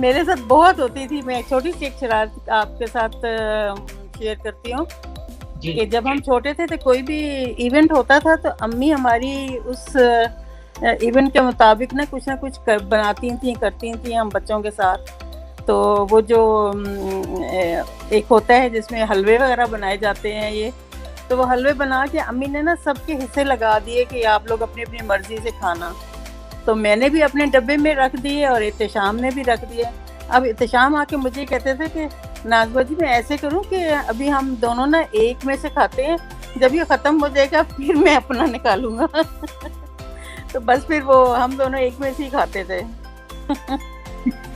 میرے ساتھ بہت ہوتی تھی. میں ایک چھوٹی سی ایک شرارت آپ کے ساتھ شیئر کرتی ہوں کہ جب ہم چھوٹے تھے تو کوئی بھی ایونٹ ہوتا تھا تو امی ہماری اس ایونٹ کے مطابق نہ کچھ بناتی تھیں, کرتی تھیں ہم بچوں کے ساتھ. تو وہ جو ایک ہوتا ہے جس میں حلوے وغیرہ بنائے جاتے ہیں, یہ تو وہ حلوے بنا کے امی نے نا سب کے حصے لگا دیے کہ آپ لوگ اپنی اپنی مرضی سے کھانا. تو میں نے بھی اپنے ڈبے میں رکھ دیے اور احتشام نے بھی رکھ دیے. اب احتشام آ کے مجھے کہتے تھے کہ نازبہ جی میں ایسے کروں کہ ابھی ہم دونوں نا ایک میں سے کھاتے ہیں, جب یہ ختم ہو جائے گا پھر میں اپنا نکالوں گا. تو بس پھر وہ ہم دونوں ایک میں سے ہی کھاتے تھے.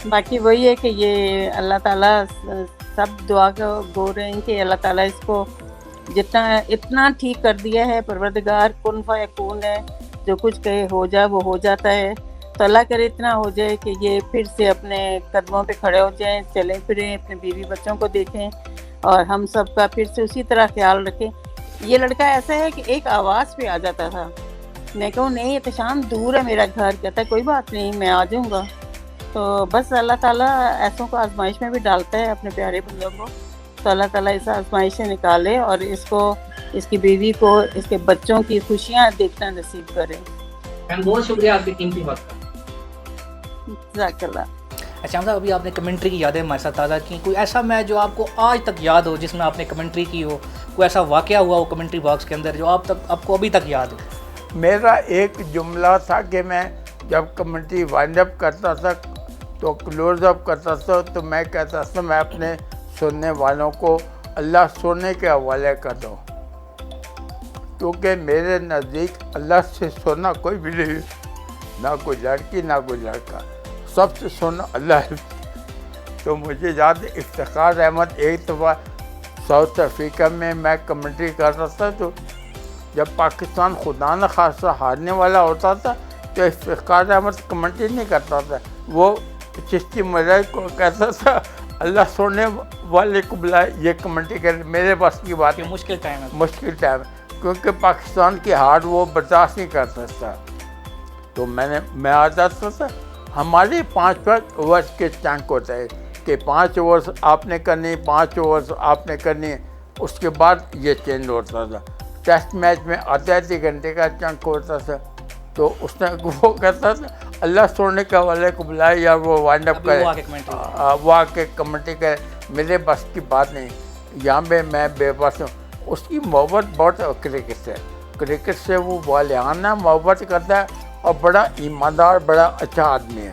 باقی وہی ہے کہ یہ اللہ تعالیٰ سب دعا کا گو رہے ہیں کہ اللہ تعالیٰ اس کو اتنا ٹھیک کر دیا ہے. پروردگار کن فیکون ہے, جو کچھ کہے ہو جائے وہ ہو جاتا ہے. تو اللہ کرے اتنا ہو جائے کہ یہ پھر سے اپنے قدموں پہ کھڑے ہو جائیں, چلیں پھریں, اپنے بیوی بچوں کو دیکھیں اور ہم سب کا پھر سے اسی طرح خیال رکھیں. یہ لڑکا ایسا ہے کہ ایک آواز پہ آ جاتا تھا. میں کہوں نہیں احتشام دور ہے میرا گھر, کہتا ہے کوئی بات نہیں میں آ جاؤں گا. تو بس اللہ تعالیٰ ایسوں کو آزمائش میں بھی ڈالتا ہے اپنے پیارے بندوں کو. تو اللہ تعالیٰ اس آزمائش سے نکالے اور اس کو, اس کی بیوی کو, اس کے بچوں کی خوشیاں دیکھنا نصیب کرے. بہت شکریہ آپ کی قیمتی وقت کا. جزاک اللہ. اچھا صاحب, ابھی آپ نے کمنٹری کی یادیں ہمارے ساتھ تازہ کی. کوئی ایسا میچ جو آپ کو آج تک یاد ہو جس میں آپ نے کمنٹری کی ہو, کوئی ایسا واقعہ ہوا ہو کمنٹری باکس کے اندر جو آپ کو ابھی تک یاد ہو؟ میرا ایک جملہ تھا کہ میں جب کمنٹری وائنڈ اپ کرتا تھا تو کلوز اپ کرتا تھا تو میں کہتا تھا میں اپنے سننے والوں کو اللہ سونے کے حوالے کر دوں, کیونکہ میرے نزدیک اللہ سے سونا کوئی بھی نہیں, نہ کوئی لڑکی نہ کوئی لڑکا, سب سے سونا اللہ ہے. تو مجھے یاد ہے افتخار احمد ایک دفعہ ساؤتھ افریقہ میں کمنٹری کرتا تھا, تو جب پاکستان خدا نہ خاصہ ہارنے والا ہوتا تھا تو افتخار احمد کمنٹری نہیں کرتا تھا, وہ چشتی مزاح کو کہتا تھا اللہ سونے والے کو بلائے یہ کمنٹری کرے. میرے پاس کی بات ہے, مشکل ٹائم ہے کیونکہ پاکستان کی ہار وہ برداشت نہیں کر سکتا. تو میں آ جاتا تھا. ہمارے 5 اوورس کے چنک ہوتا ہے کہ 5 اوورس آپ نے کرنی, 5 اوورس آپ نے کرنی, اس کے بعد یہ چینج ہوتا تھا. ٹیسٹ میچ میں آدھے گھنٹے کا چنک ہوتا تھا. تو اس نے وہ کہتا تھا اللہ سونے کے والے کو بلائے یا وہ وائنڈ اپ کرے, وہ آ کے کمنٹری کرے. میرے بس کی بات نہیں, یہاں پہ میں بے بس ہوں. اس کی محبت بہت کرکٹ سے, کرکٹ سے وہ والہانہ محبت کرتا ہے اور بڑا ایماندار, بڑا اچھا آدمی ہے.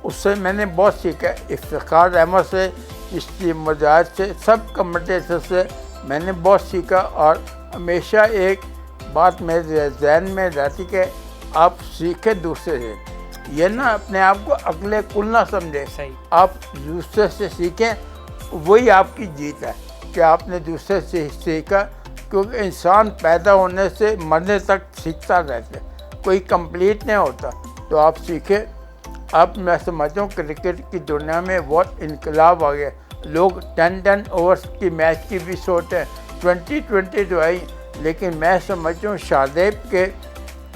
اس سے میں نے بہت سیکھا. افتخار احمد سے, چشتی مجاہد سے, سب کمنٹیٹر سے میں نے بہت سیکھا. اور ہمیشہ ایک بات میرے ذہن میں رہتی کہ آپ سیکھیں دوسرے سے, یہ نہ اپنے آپ کو عقل کل نہ سمجھیں. آپ دوسرے سے سیکھیں, وہی آپ کی جیت ہے کہ آپ نے دوسرے سے سیکھا. کیونکہ انسان پیدا ہونے سے مرنے تک سیکھتا رہتا ہے, کوئی کمپلیٹ نہیں ہوتا. تو آپ سیکھیں. اب میں سمجھتا ہوں کرکٹ کی دنیا میں بہت انقلاب آ گیا. لوگ 10 اوورس کی میچ کی بھی سوچتے ہیں, 20 تو آئی, لیکن میں سمجھتا ہوں شادیب کے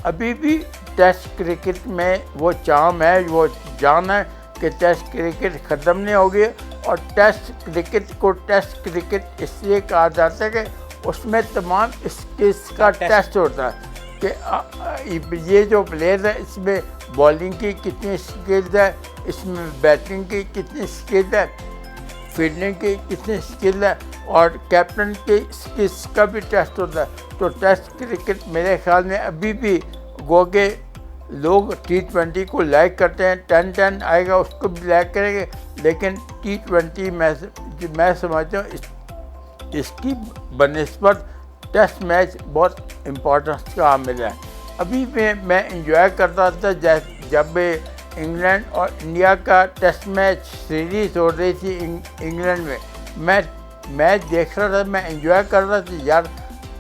ابھی بھی ٹیسٹ کرکٹ میں وہ چام ہے, وہ جان ہے کہ ٹیسٹ کرکٹ ختم نہیں ہوگی. اور ٹیسٹ کرکٹ کو ٹیسٹ کرکٹ اس لیے کہا جاتا ہے کہ اس میں تمام اسکلس کا ٹیسٹ ہوتا ہے کہ یہ جو پلیئر ہے اس میں بالنگ کی کتنی اسکلز ہے, اس میں بیٹنگ کی کتنی اسکل ہے, فیلڈنگ کی کتنی اسکل ہے, اور کیپٹن کی اسکلس کا بھی ٹیسٹ ہوتا ہے. تو ٹیسٹ کرکٹ میرے خیال میں ابھی بھی گو کہ لوگ T20 کو لائک کرتے ہیں, 10 آئے گا اس کو بھی لائک کریں گے, لیکن T20 میں سمجھتا ہوں اس کی بنسبت ٹیسٹ میچ بہت امپورٹنس کا حامل ہے. ابھی میں انجوائے کرتا تھا جب انگلینڈ اور انڈیا کا ٹیسٹ میچ سیریز ہو رہی تھی انگلینڈ میں میچ دیکھ رہا تھا, میں انجوائے کر رہا تھا. یار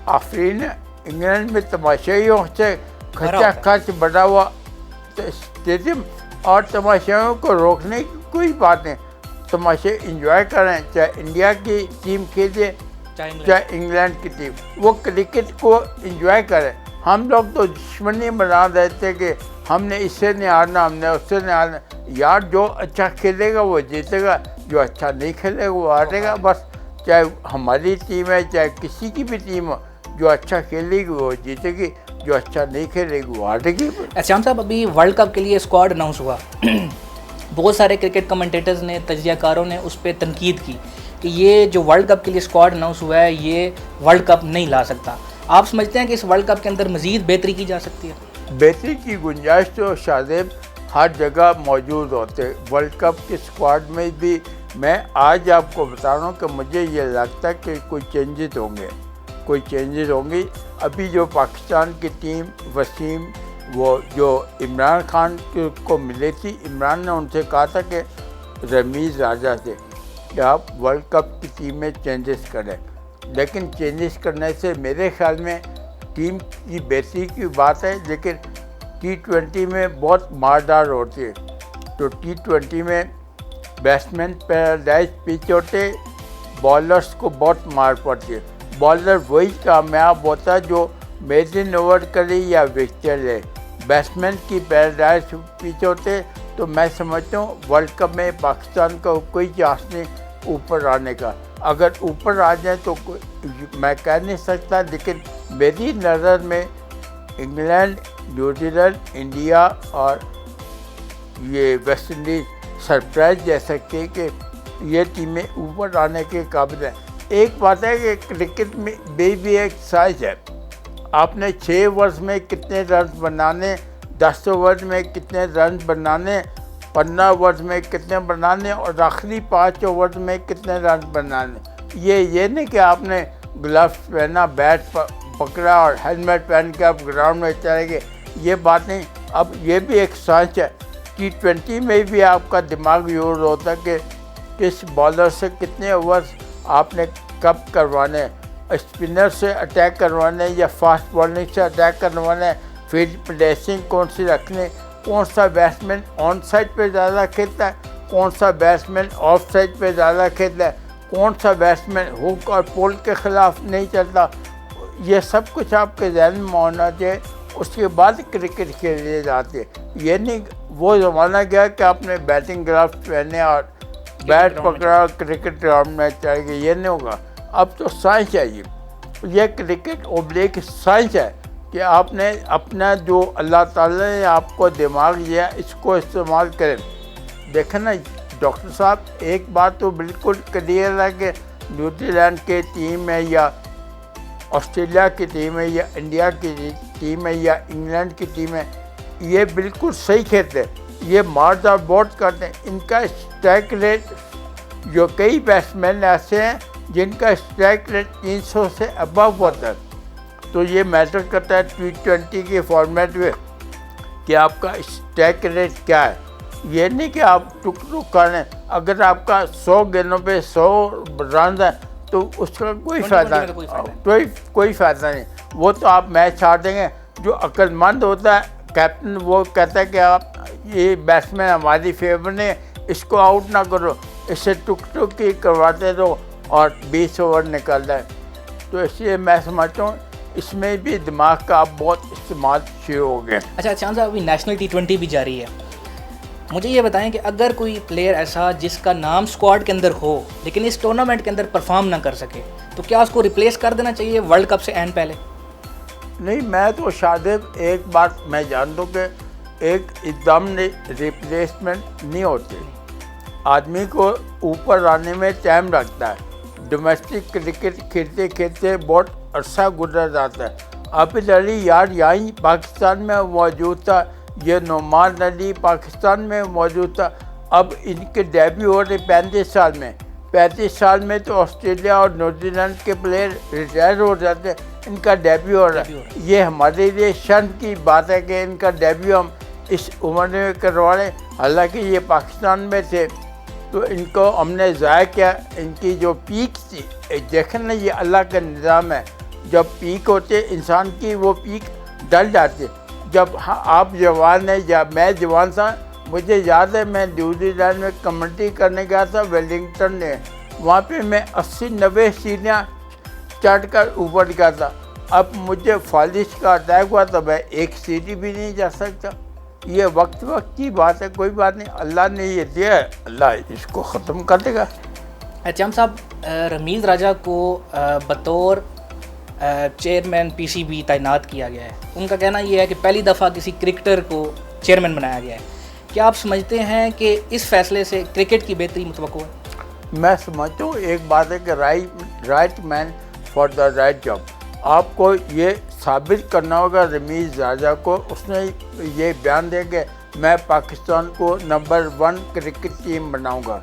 آفرین انگلینڈ میں تماشائیوں سے کھچا کھچ بڑا ہوا اسٹیڈیم, اور تماشائیوں کو روکنے کی کوئی بات نہیں. تماشے انجوائے کریں, چاہے انڈیا کی ٹیم کھیلے چاہے انگلینڈ کی ٹیم, وہ کرکٹ کو انجوائے کریں. ہم لوگ تو دشمنی بنا دیتے کہ ہم نے اس سے نہیں ہارنا، ہم نے اس سے نہیں ہارنا. یار جو اچھا کھیلے گا وہ جیتے گا، جو اچھا نہیں کھیلے گا وہ ہارے گا. بس چاہے ہماری ٹیم ہے چاہے کسی کی بھی ٹیم ہو، جو اچھا کھیلے گی وہ جیتے گی، جو اچھا نہیں کھیلے گی وہ ہارے گی. احتشام صاحب، ابھی ورلڈ کپ کے لیے اسکواڈ اناؤنس ہوا. بہت سارے کرکٹ کمنٹیٹرز نے، تجزیہ کاروں نے اس پہ تنقید کی کہ یہ جو ورلڈ کپ کے لیے اسکواڈ اناؤنس ہوا ہے یہ ورلڈ کپ نہیں لا سکتا. آپ سمجھتے ہیں کہ اس ورلڈ کپ کے اندر مزید بہتری کی جا سکتی ہے؟ بہتری کی گنجائش تو شاذیب ہر جگہ موجود ہوتے. ورلڈ کپ کے اسکواڈ میں بھی میں آج آپ کو بتا رہا ہوں کہ مجھے یہ لگتا ہے کہ کوئی چینجز ہوں گی. ابھی جو پاکستان کی ٹیم وسیم، وہ جو عمران خان کو ملی تھی، عمران نے ان سے کہا تھا کہ رمیز راجہ سے کہ آپ ورلڈ کپ کی ٹیم میں چینجز کریں. لیکن چینجز کرنے سے میرے خیال میں ٹیم کی بہتری کی بات ہے، لیکن T20 میں بہت ماردار ہوتی ہے. تو T20 میں بیٹسمین پیراڈائز پچ ہوتے، بالرز کو بہت مار پڑتی ہے. بالر وہی کامیاب ہوتا ہے جو میڈن اوور کرے یا وکٹیں لے. بیٹسمین کی پیراڈائز پچ ہوتے. تو میں سمجھتا ہوں ورلڈ کپ میں پاکستان کا کوئی چانس نہیں اوپر آنے کا. اگر اوپر آ جائیں تو میں کہہ نہیں سکتا، لیکن میری نظر میں انگلینڈ، نیوزی لینڈ، انڈیا اور یہ ویسٹ انڈیز سرپرائز دے سکتی ہے کہ یہ ٹیمیں اوپر آنے کے قابل ہیں. ایک بات ہے کہ کرکٹ میں بھی ایک سائز ہے. آپ نے 6 اوورز میں کتنے رنز بنانے، 10 اوورز میں کتنے رنز بنانے، 15 اوورز میں کتنے بنانے اور آخری 5 اوورز میں کتنے رنز بنانے. یہ نہیں کہ آپ نے گلفز پہنا، بیٹ پکڑا اور ہیلمٹ پہن کے آپ گراؤنڈ میں چلے گئے. یہ بات نہیں. اب یہ بھی ایک سائنس ہے. T20 میں بھی آپ کا دماغ یوز ہوتا ہے کہ کس بالر سے کتنے اوورز آپ نے کب کروانے، اسپنر سے اٹیک کروانے یا فاسٹ بالنگ سے اٹیک کروانے، فیلڈ پلیسنگ کون سی رکھنے، کون سا بیٹسمین آن سائڈ پہ زیادہ کھیلتا ہے، کون سا بیٹسمین آف سائڈ پہ زیادہ کھیلتا ہے، کون سا بیٹسمین ہک اور پول کے خلاف نہیں چلتا. یہ سب کچھ آپ کے ذہن میں ہونا چاہیے. اس کے بعد کرکٹ کھیلے جاتے ہیں. یہ نہیں وہ زمانہ گیا کہ آپ نے بیٹنگ گلفز پہنے اور بیٹ پکڑا اور کرکٹ گراؤنڈ میں چلے گئے. یہ نہیں ہوگا. اب تو سائنس ہے. یہ کرکٹ اوبلیک سائنس ہے کہ آپ نے اپنا جو اللہ تعالیٰ نے آپ کو دماغ دیا اس کو استعمال کریں. دیکھیں نا ڈاکٹر صاحب، ایک بات تو بالکل کلیئر ہے کہ نیوزی لینڈ کی ٹیم ہے یا آسٹریلیا کی ٹیم ہے یا انڈیا کی ٹیم ہے یا انگلینڈ کی ٹیم ہے، یہ بالکل صحیح کھیلتے ہیں. یہ ماردار بہت کرتے ہیں. ان کا اسٹرائک ریٹ، جو کئی بیٹسمین ایسے ہیں جن کا اسٹرائک ریٹ 300 سے ابو ہوتا ہے. تو یہ میٹر کرتا ہے T20 کے فارمیٹ میں کہ آپ کا اسٹرائک ریٹ کیا ہے. یہ نہیں کہ آپ ٹک کریں. اگر آپ کا 100 گیندوں پہ 100 رنز ہیں تو اس کا کوئی فائدہ نہیں، کوئی فائدہ نہیں. وہ تو آپ میچ ہار دیں گے. جو عقل مند ہوتا ہے کیپٹن، وہ کہتا ہے کہ آپ یہ بیٹسمین ہماری فیور میں، اس کو آؤٹ نہ کرو، اس سے ٹک کی کرواتے رہو اور 20 اوور نکل جائے. تو اس لیے میں سمجھتا ہوں اس میں بھی دماغ کا آپ بہت استعمال شروع ہو گئے. اچھا شان صاحب، ابھی نیشنل T20 بھی جاری ہے. مجھے یہ بتائیں کہ اگر کوئی پلیئر ایسا جس کا نام اسکواڈ کے اندر ہو لیکن اس ٹورنامنٹ کے اندر پرفارم نہ کر سکے، تو کیا اس کو ریپلیس کر دینا چاہیے ورلڈ کپ سے این پہلے؟ نہیں، میں تو شاذیب ایک بات میں جانتا ہوں کہ ایک ایک دم ریپلیسمنٹ نہیں ہوتی. آدمی کو اوپر آنے میں ٹائم لگتا ہے. ڈومیسٹک کرکٹ کھیلتے کھیلتے بہت عرصہ گزر جاتا ہے. عابد علی یار یہیں پاکستان میں موجود تھا، یہ نعمان علی پاکستان میں موجود تھا. اب ان کے ڈیبیو ہو رہے 35 سال میں. 35 سال میں تو آسٹریلیا اور نیوزی لینڈ کے پلیئر ریٹائر ہو جاتے ہیں، ان کا ڈیبیو ہو رہا ہے. یہ ہمارے لیے شرم کی بات ہے کہ ان کا ڈیبیو ہم اس عمر میں کروا رہے ہیں. حالانکہ یہ پاکستان میں تھے تو ان کو ہم نے ضائع کیا. ان کی جو پیک تھی، دیکھیں نا یہ اللہ کا نظام ہے. جب پیک ہوتے انسان کی، وہ پیک ڈل جاتی. جب آپ جوان ہیں یا میں جوان تھا، مجھے یاد ہے میں نیوزی لینڈ میں کمیونٹی کرنے گیا تھا ویلنگٹن میں. وہاں پہ میں 80-90 سیڑھیاں چڑھ کر اوپر گیا تھا. اب مجھے فالج کا اٹیک ہوا تو میں ایک سیڑھی بھی نہیں جا سکتا. یہ وقت کی بات ہے, کوئی بات نہیں, اللہ نے یہ دیا ہے, اللہ اس کو ختم کر دے گا. اچھا صاحب, رمیز راجہ کو بطور چیئرمین پی سی بی تعینات کیا گیا ہے. ان کا کہنا یہ ہے کہ پہلی دفعہ کسی کرکٹر کو چیئرمین بنایا گیا ہے. کیا آپ سمجھتے ہیں کہ اس فیصلے سے کرکٹ کی بہتری متوقع ہے؟ میں سمجھتا ہوں ایک بات ہے کہ right man for the right job. آپ کو یہ ثابت کرنا ہوگا رمیز راجہ کو. اس نے یہ بیان دے کہ میں پاکستان کو نمبر 1 کرکٹ ٹیم بناؤں گا.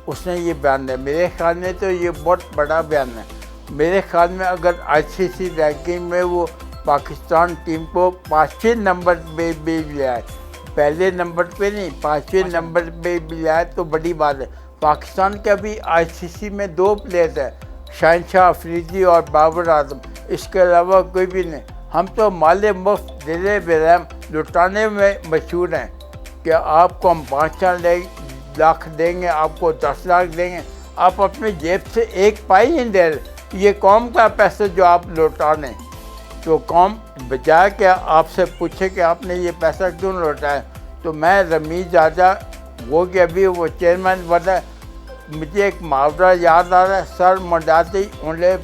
اس نے یہ بیان دیا. میرے خیال میں تو یہ بہت بڑا بیان ہے. میرے خیال میں اگر آئی سی سی رینکنگ میں وہ پاکستان ٹیم کو 5ویں نمبر پہ بھی لے آئے, پہلے نمبر پہ نہیں 5ویں نمبر پہ بھی لے آئے تو بڑی بات ہے. پاکستان کے ابھی آئی سی سی میں 2 پلیئر ہیں, شہنشاہ افریدی اور بابر اعظم, اس کے علاوہ کوئی بھی نہیں. ہم تو مال مفت دل برہم لٹانے میں مشہور ہیں کہ آپ کو ہم 5 لاکھ دیں گے, آپ کو 10 لاکھ دیں گے. آپ اپنی جیب سے 1 پائی نہیں دے رہے. یہ قوم کا پیسہ جو آپ لوٹا لیں تو قوم بجائے کہ آپ سے پوچھے کہ آپ نے یہ پیسہ کیوں لوٹایا. تو میں رمیز راجہ وہ کہ ابھی وہ چیئرمین بنا, مجھے ایک محاورہ یاد آ رہا ہے, سر منڈاتے ہی اولے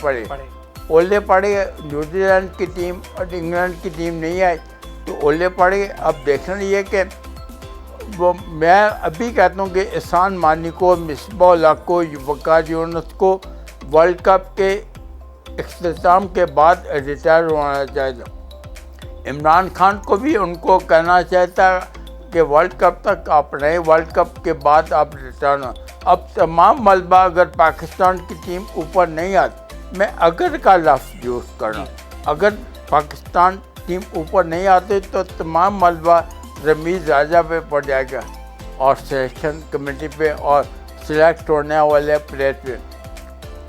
پڑے. نیوزی لینڈ کی ٹیم اور انگلینڈ کی ٹیم نہیں آئی تو اولے پڑے. اب دیکھنا یہ کہ وہ میں ابھی کہتا ہوں کہ احسان مانی کو, مصباح الحق کو, وقار یونس کو ورلڈ کپ کے اختتام کے بعد ریٹائر ہونا چاہیے. عمران خان کو بھی ان کو کہنا چاہتا کہ ورلڈ کپ تک آپ رہیں, ورلڈ کپ کے بعد آپ ریٹائر ہوں. اب تمام ملبہ اگر پاکستان کی ٹیم اوپر نہیں آتی, میں اگر کا لفظ یوز کرنا, اگر پاکستان ٹیم اوپر نہیں آتی تو تمام ملبہ رمیز راجہ پہ پڑ جائے گا اور سلیکشن کمیٹی پہ اور سلیکٹ ہونے والے پلیئر پہ.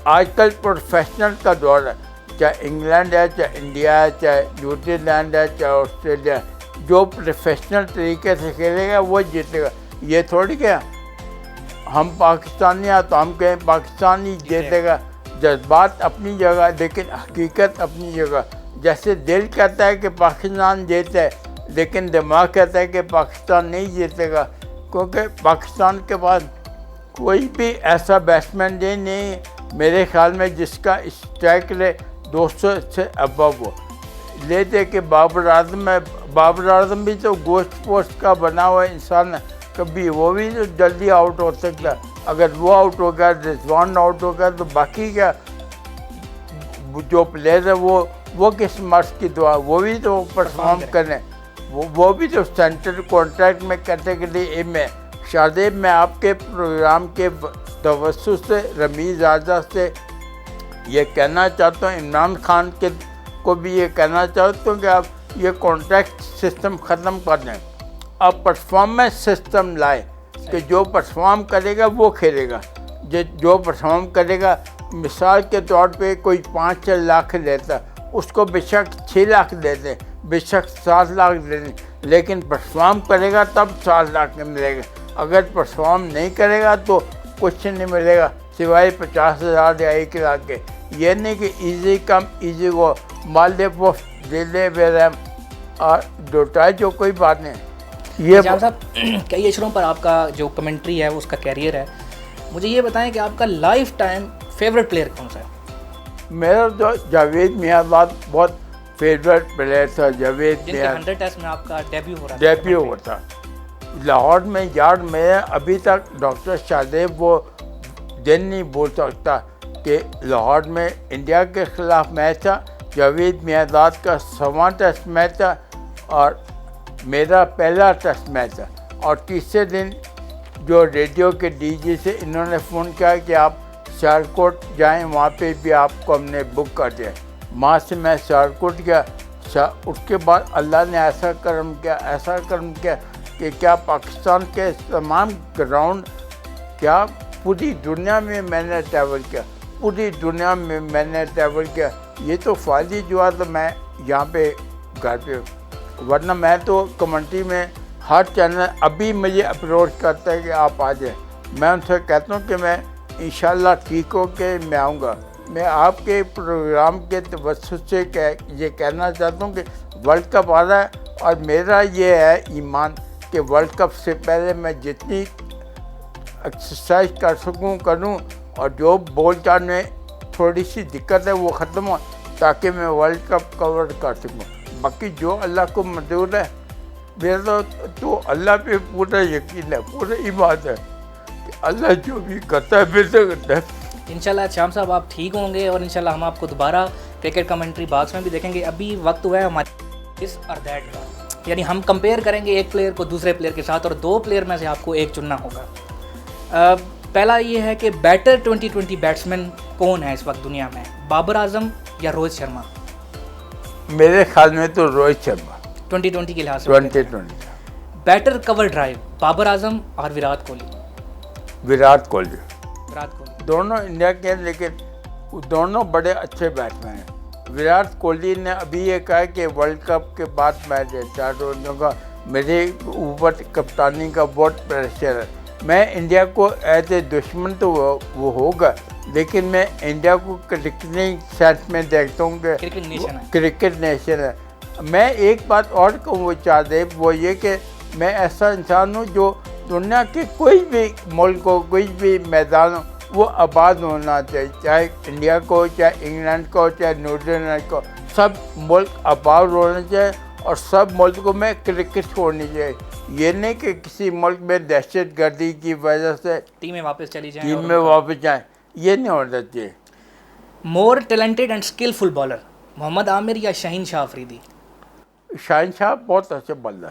آج کل پروفیشنل کا دور ہے, چاہے انگلینڈ ہے, چاہے انڈیا ہے, چاہے نیوزی لینڈ ہے, چاہے آسٹریلیا ہے. جو پروفیشنل طریقے سے کھیلے گا وہ جیتے گا. یہ تھوڑی کہ ہم پاکستانی ہیں تو ہم کہیں پاکستان ہی جیتے گا. جذبات اپنی جگہ لیکن حقیقت اپنی جگہ. جیسے دل کہتا ہے کہ پاکستان جیتے ہے لیکن دماغ کہتا ہے کہ پاکستان نہیں جیتے گا, کیونکہ پاکستان کے پاس کوئی بھی ایسا بیٹسمین نہیں میرے خیال میں جس کا اسٹرائک ریٹ 200 سے ابو ہو. لے دے کہ بابر اعظم ہے, بابر اعظم بھی تو گوشت پوشت کا بنا ہوا انسان ہے, کبھی وہ بھی تو جلدی آؤٹ ہو سکتا ہے. اگر وہ آؤٹ ہو گیا, رضوان آؤٹ ہو گیا, تو باقی کیا جو پلیئر ہے وہ کس مرض کی دعا, وہ بھی تو پرفارم کریں. وہ بھی تو سینٹرل کانٹریکٹ میں کیٹیگری اے میں. شادیب, میں آپ کے پروگرام کے توسط سے رمیز راجہ سے یہ کہنا چاہتا ہوں, عمران خان کو بھی یہ کہنا چاہتا ہوں کہ آپ یہ کانٹریکٹ سسٹم ختم کر دیں, آپ پرفارمنس سسٹم لائیں کہ جو پرفارم کرے گا وہ کھیلے گا. جو پرفارم کرے گا, مثال کے طور پہ کوئی 5 لاکھ لیتا, اس کو بے شک 6 لاکھ دے دیں, بے شک 7 لاکھ دے دیں, لیکن پرفارم کرے گا تب 7 لاکھ ملے گا. اگر پرفارم نہیں کرے گا تو کچھ نہیں ملے گا سوائے 50,000 یا 1 لاکھ کے. یہ نہیں کہ ایزی کم ایزی گو, مالے مفت دل برہم اور دوٹائی جو کوئی بات نہیں. یہ صاحب کئی اشروں پر آپ کا جو کمنٹری ہے اس کا کیریئر ہے, مجھے یہ بتائیں کہ آپ کا لائف ٹائم فیوریٹ پلیئر کون سا ہے؟ میرا جو جاوید میاں بہت فیوریٹ پلیئر تھا. جاوید میاں 100 ٹیسٹ میں آپ کا ڈیبیو ہوتا لاہور میں. یار میں ابھی تک ڈاکٹر شادیب وہ دن نہیں بول سکتا کہ لاہور میں انڈیا کے خلاف میچ تھا, جاوید میاں کا 100واں ٹیسٹ میچ تھا اور میرا پہلا ٹیسٹ میچ تھا. اور تیسرے دن جو ریڈیو کے ڈی جی سے انہوں نے فون کیا کہ آپ سیالکوٹ جائیں, وہاں پہ بھی آپ کو ہم نے بک کر دیا. وہاں سے میں سیالکوٹ گیا. اس کے بعد اللہ نے ایسا کرم کیا کہ کیا پاکستان کے تمام گراؤنڈ, کیا پوری دنیا میں میں نے ٹریول کیا, پوری دنیا میں میں نے ٹریول کیا. یہ تو فائدہ جو ہے تو میں یہاں پہ گھر پہ, ورنہ میں تو کمنٹری میں ہر چینل ابھی مجھے اپروچ کرتا ہے کہ آپ آ جائیں. میں ان سے کہتا ہوں کہ میں انشاءاللہ ٹھیک ہو کے میں آؤں گا. میں آپ کے پروگرام کے توسط سے یہ کہنا چاہتا ہوں کہ ورلڈ کپ آ رہا ہے اور میرا یہ ہے ایمان کہ ورلڈ کپ سے پہلے میں جتنی ایکسرسائز کر سکوں کروں اور جو بول چال میں تھوڑی سی دقت ہے وہ ختم ہو تاکہ میں ورلڈ کپ کور کر سکوں. باقی جو اللہ کو منظور ہے میرا تو اللہ پہ پورا یقین ہے, پورا ایمان ہے کہ اللہ جو بھی کرتا ہے بہتر کرتا ہے. انشاءاللہ شام صاحب آپ ٹھیک ہوں گے اور انشاءاللہ ہم آپ کو دوبارہ کرکٹ کمنٹری باکس میں بھی دیکھیں گے. ابھی وقت ہوا ہے ہمارے اس اور دیٹ کا, یعنی ہم کمپیئر کریں گے ایک پلیئر کو دوسرے پلیئر کے ساتھ اور دو پلیئر میں سے آپ کو ایک چننا ہوگا. پہلا یہ ہے کہ بیٹر 2020 بیٹسمین کون ہے اس وقت دنیا میں, بابر اعظم یا روہت شرما؟ میرے خیال میں تو روہت شرما 2020 کے لحاظ سے. 2020 بیٹر کور ڈرائیو بابر اعظم اور وراٹ کوہلی؟ وراٹ کوہلی. وراٹ کوہلی دونوں انڈیا کے ہیں لیکن دونوں بڑے اچھے بیٹسمین ہیں. وراٹ کوہلی نے ابھی یہ کہا کہ ورلڈ کپ کے بعد میں ریٹائر ہو جاؤں گا, میرے اوپر کپتانی کا بہت پریشر ہے. میں انڈیا کو ایز اے دشمن تو وہ ہوگا لیکن میں انڈیا کو کرکٹنگ سینس میں دیکھتا ہوں کہ کرکٹ نیشن ہے. میں ایک بات اور کہوں چاہتے وہ یہ کہ میں ایسا انسان ہوں جو دنیا کے کوئی بھی ملک ہو, کوئی بھی میدان ہو, وہ آباد ہونا چاہیے, چاہے انڈیا کو, چاہے انگلینڈ کو, چاہے نیوزی لینڈ کو, سب ملک آباد ہونا چاہیے اور سب ملکوں میں کرکٹ چھوڑنی چاہیے. یہ نہیں کہ کسی ملک میں دہشت گردی کی وجہ سے ٹیمیں واپس چلی جائیں, یہ نہیں ہونا چاہیے. مور ٹیلنٹڈ اینڈ اسکلفل بالر محمد عامر یا شاہین شاہ افریدی؟ شاہین شاہ بہت اچھے بالر.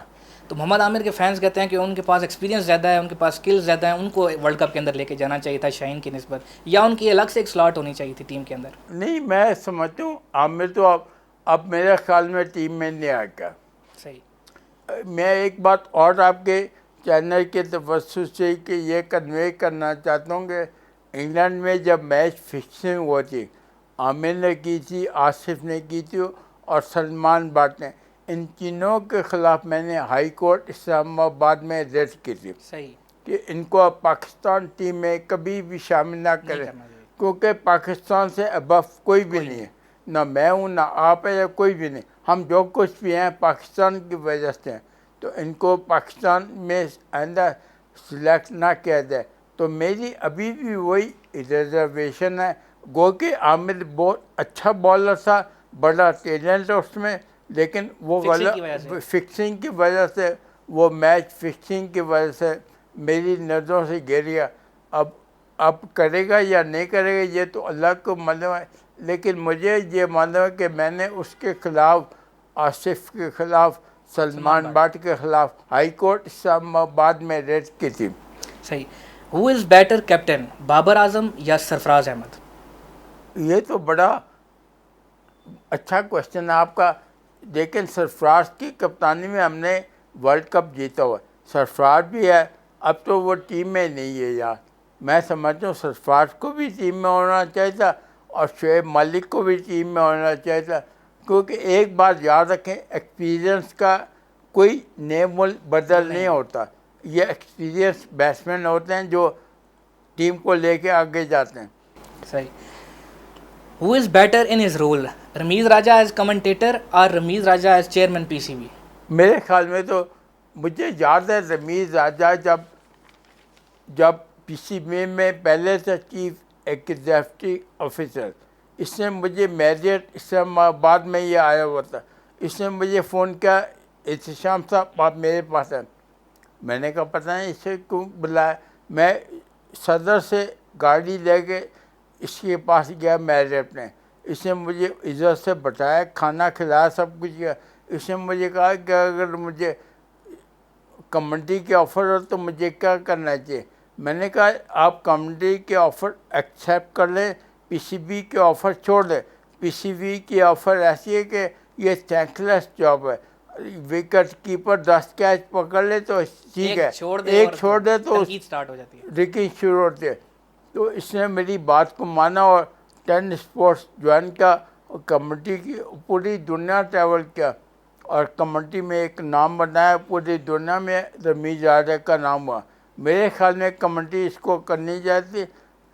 تو محمد عامر کے فینس کہتے ہیں کہ ان کے پاس ایکسپیرینس زیادہ ہے, ان کے پاس اسکلز زیادہ ہیں, ان کو ورلڈ کپ کے اندر لے کے جانا چاہیے تھا شاہین کی نسبت, یا ان کی الگ سے ایک سلاٹ ہونی چاہیے تھی ٹیم کے اندر؟ نہیں, میں سمجھتا ہوں عامر تو اب میرے خیال میں ٹیم میں نہیں آئے گا. صحیح. میں ایک بات اور آپ کے چینل کے توسط سے کہ یہ کنوے کرنا چاہتا ہوں کہ انگلینڈ میں جب میچ فکسنگ ہوتی عامر نے کی تھی, آصف نے کی تھی اور سلمان بٹ نے, ان تینوں کے خلاف میں نے ہائی کورٹ اسلام آباد میں ریٹ کی تھی. صحیح. کہ ان کو پاکستان ٹیم میں کبھی بھی شامل نہ کریں کیونکہ پاکستان سے ابف کوئی بھی نہیں ہے, نہ میں ہوں نہ آپ ہے یا کوئی بھی نہیں. ہم جو کچھ بھی ہیں پاکستان کی وجہ سے ہیں, تو ان کو پاکستان میں آئندہ سلیکٹ نہ کیا جائے. تو میری ابھی بھی وہی ریزرویشن ہے. گو کہ عامر بہت اچھا بالر تھا, بڑا ٹیلنٹ ہے اس میں, لیکن وہ فکسنگ کی وجہ سے, وہ میچ فکسنگ کی وجہ سے میری نظروں سے گر گیا. اب کرے گا یا نہیں کرے گا یہ تو اللہ کو معلوم ہے, لیکن مجھے یہ معلوم ہے کہ میں نے اس کے خلاف, آصف کے خلاف, سلمان بٹ کے خلاف ہائی کورٹ اسلام آباد میں ریٹ کی تھی. صحیح. Who is better captain Babar Azam یا سرفراز احمد؟ یہ تو بڑا اچھا کوشچن ہے آپ کا, لیکن سرفراز کی کپتانی میں ہم نے ورلڈ کپ جیتا ہوا. سرفراز بھی ہے, اب تو وہ ٹیم میں نہیں ہے یار. میں سمجھتا ہوں سرفراز کو بھی ٹیم میں ہونا چاہیے تھا اور شعیب ملک کو بھی ٹیم میں ہونا چاہیے تھا, کیونکہ ایک بات یاد رکھیں, ایکسپیرینس کا کوئی نیم بدل نہیں ہوتا. یہ ایکسپیرینس بیٹسمین ہوتے ہیں جو ٹیم کو لے کے آگے جاتے ہیں. صحیح. Who is better in his role, Ramiz Raja as commentator اور Ramiz Raja as chairman P C B? میرے خیال میں تو مجھے یاد ہے رمیز راجہ جب پی سی بی میں پہلے سے چیف ایگزیکٹو آفیسر, اس نے مجھے میریٹ اسلام آباد میں یہ آیا ہوا تھا. اس نے مجھے فون کیا, احتشام صاحب آپ میرے پاس ہیں. میں نے کہا پتہ نہیں اسے کیوں بلایا. میں صدر سے گاڑی لے کے اس کے پاس گیا میریٹ میں. اس نے مجھے عزت سے بتایا, کھانا کھلایا, سب کچھ کیا. اس نے مجھے کہا کہ اگر مجھے کمیونٹی کے آفر ہو تو مجھے کیا کرنا چاہیے. میں نے کہا آپ کمیونٹی کے آفر ایکسیپٹ کر لیں, پی سی بی کے آفر چھوڑ دیں. پی سی بی کی آفر ایسی ہے کہ یہ تھینک لیس جاب ہے. وکٹ کیپر 10 کیچ پکڑ لے تو ٹھیک ہے, ایک چھوڑ دے تو ریکنگ شروع ہوتی ہے. تو اس نے میری بات کو مانا اور 10 اسپورٹس جوائن کیا اور کمیونٹی کی پوری دنیا ٹریول کیا اور کمیونٹی میں ایک نام بنایا. پوری دنیا میں رمیز راجہ کا نام ہوا. میرے خیال میں کمیونٹی اس کو کرنی چاہتی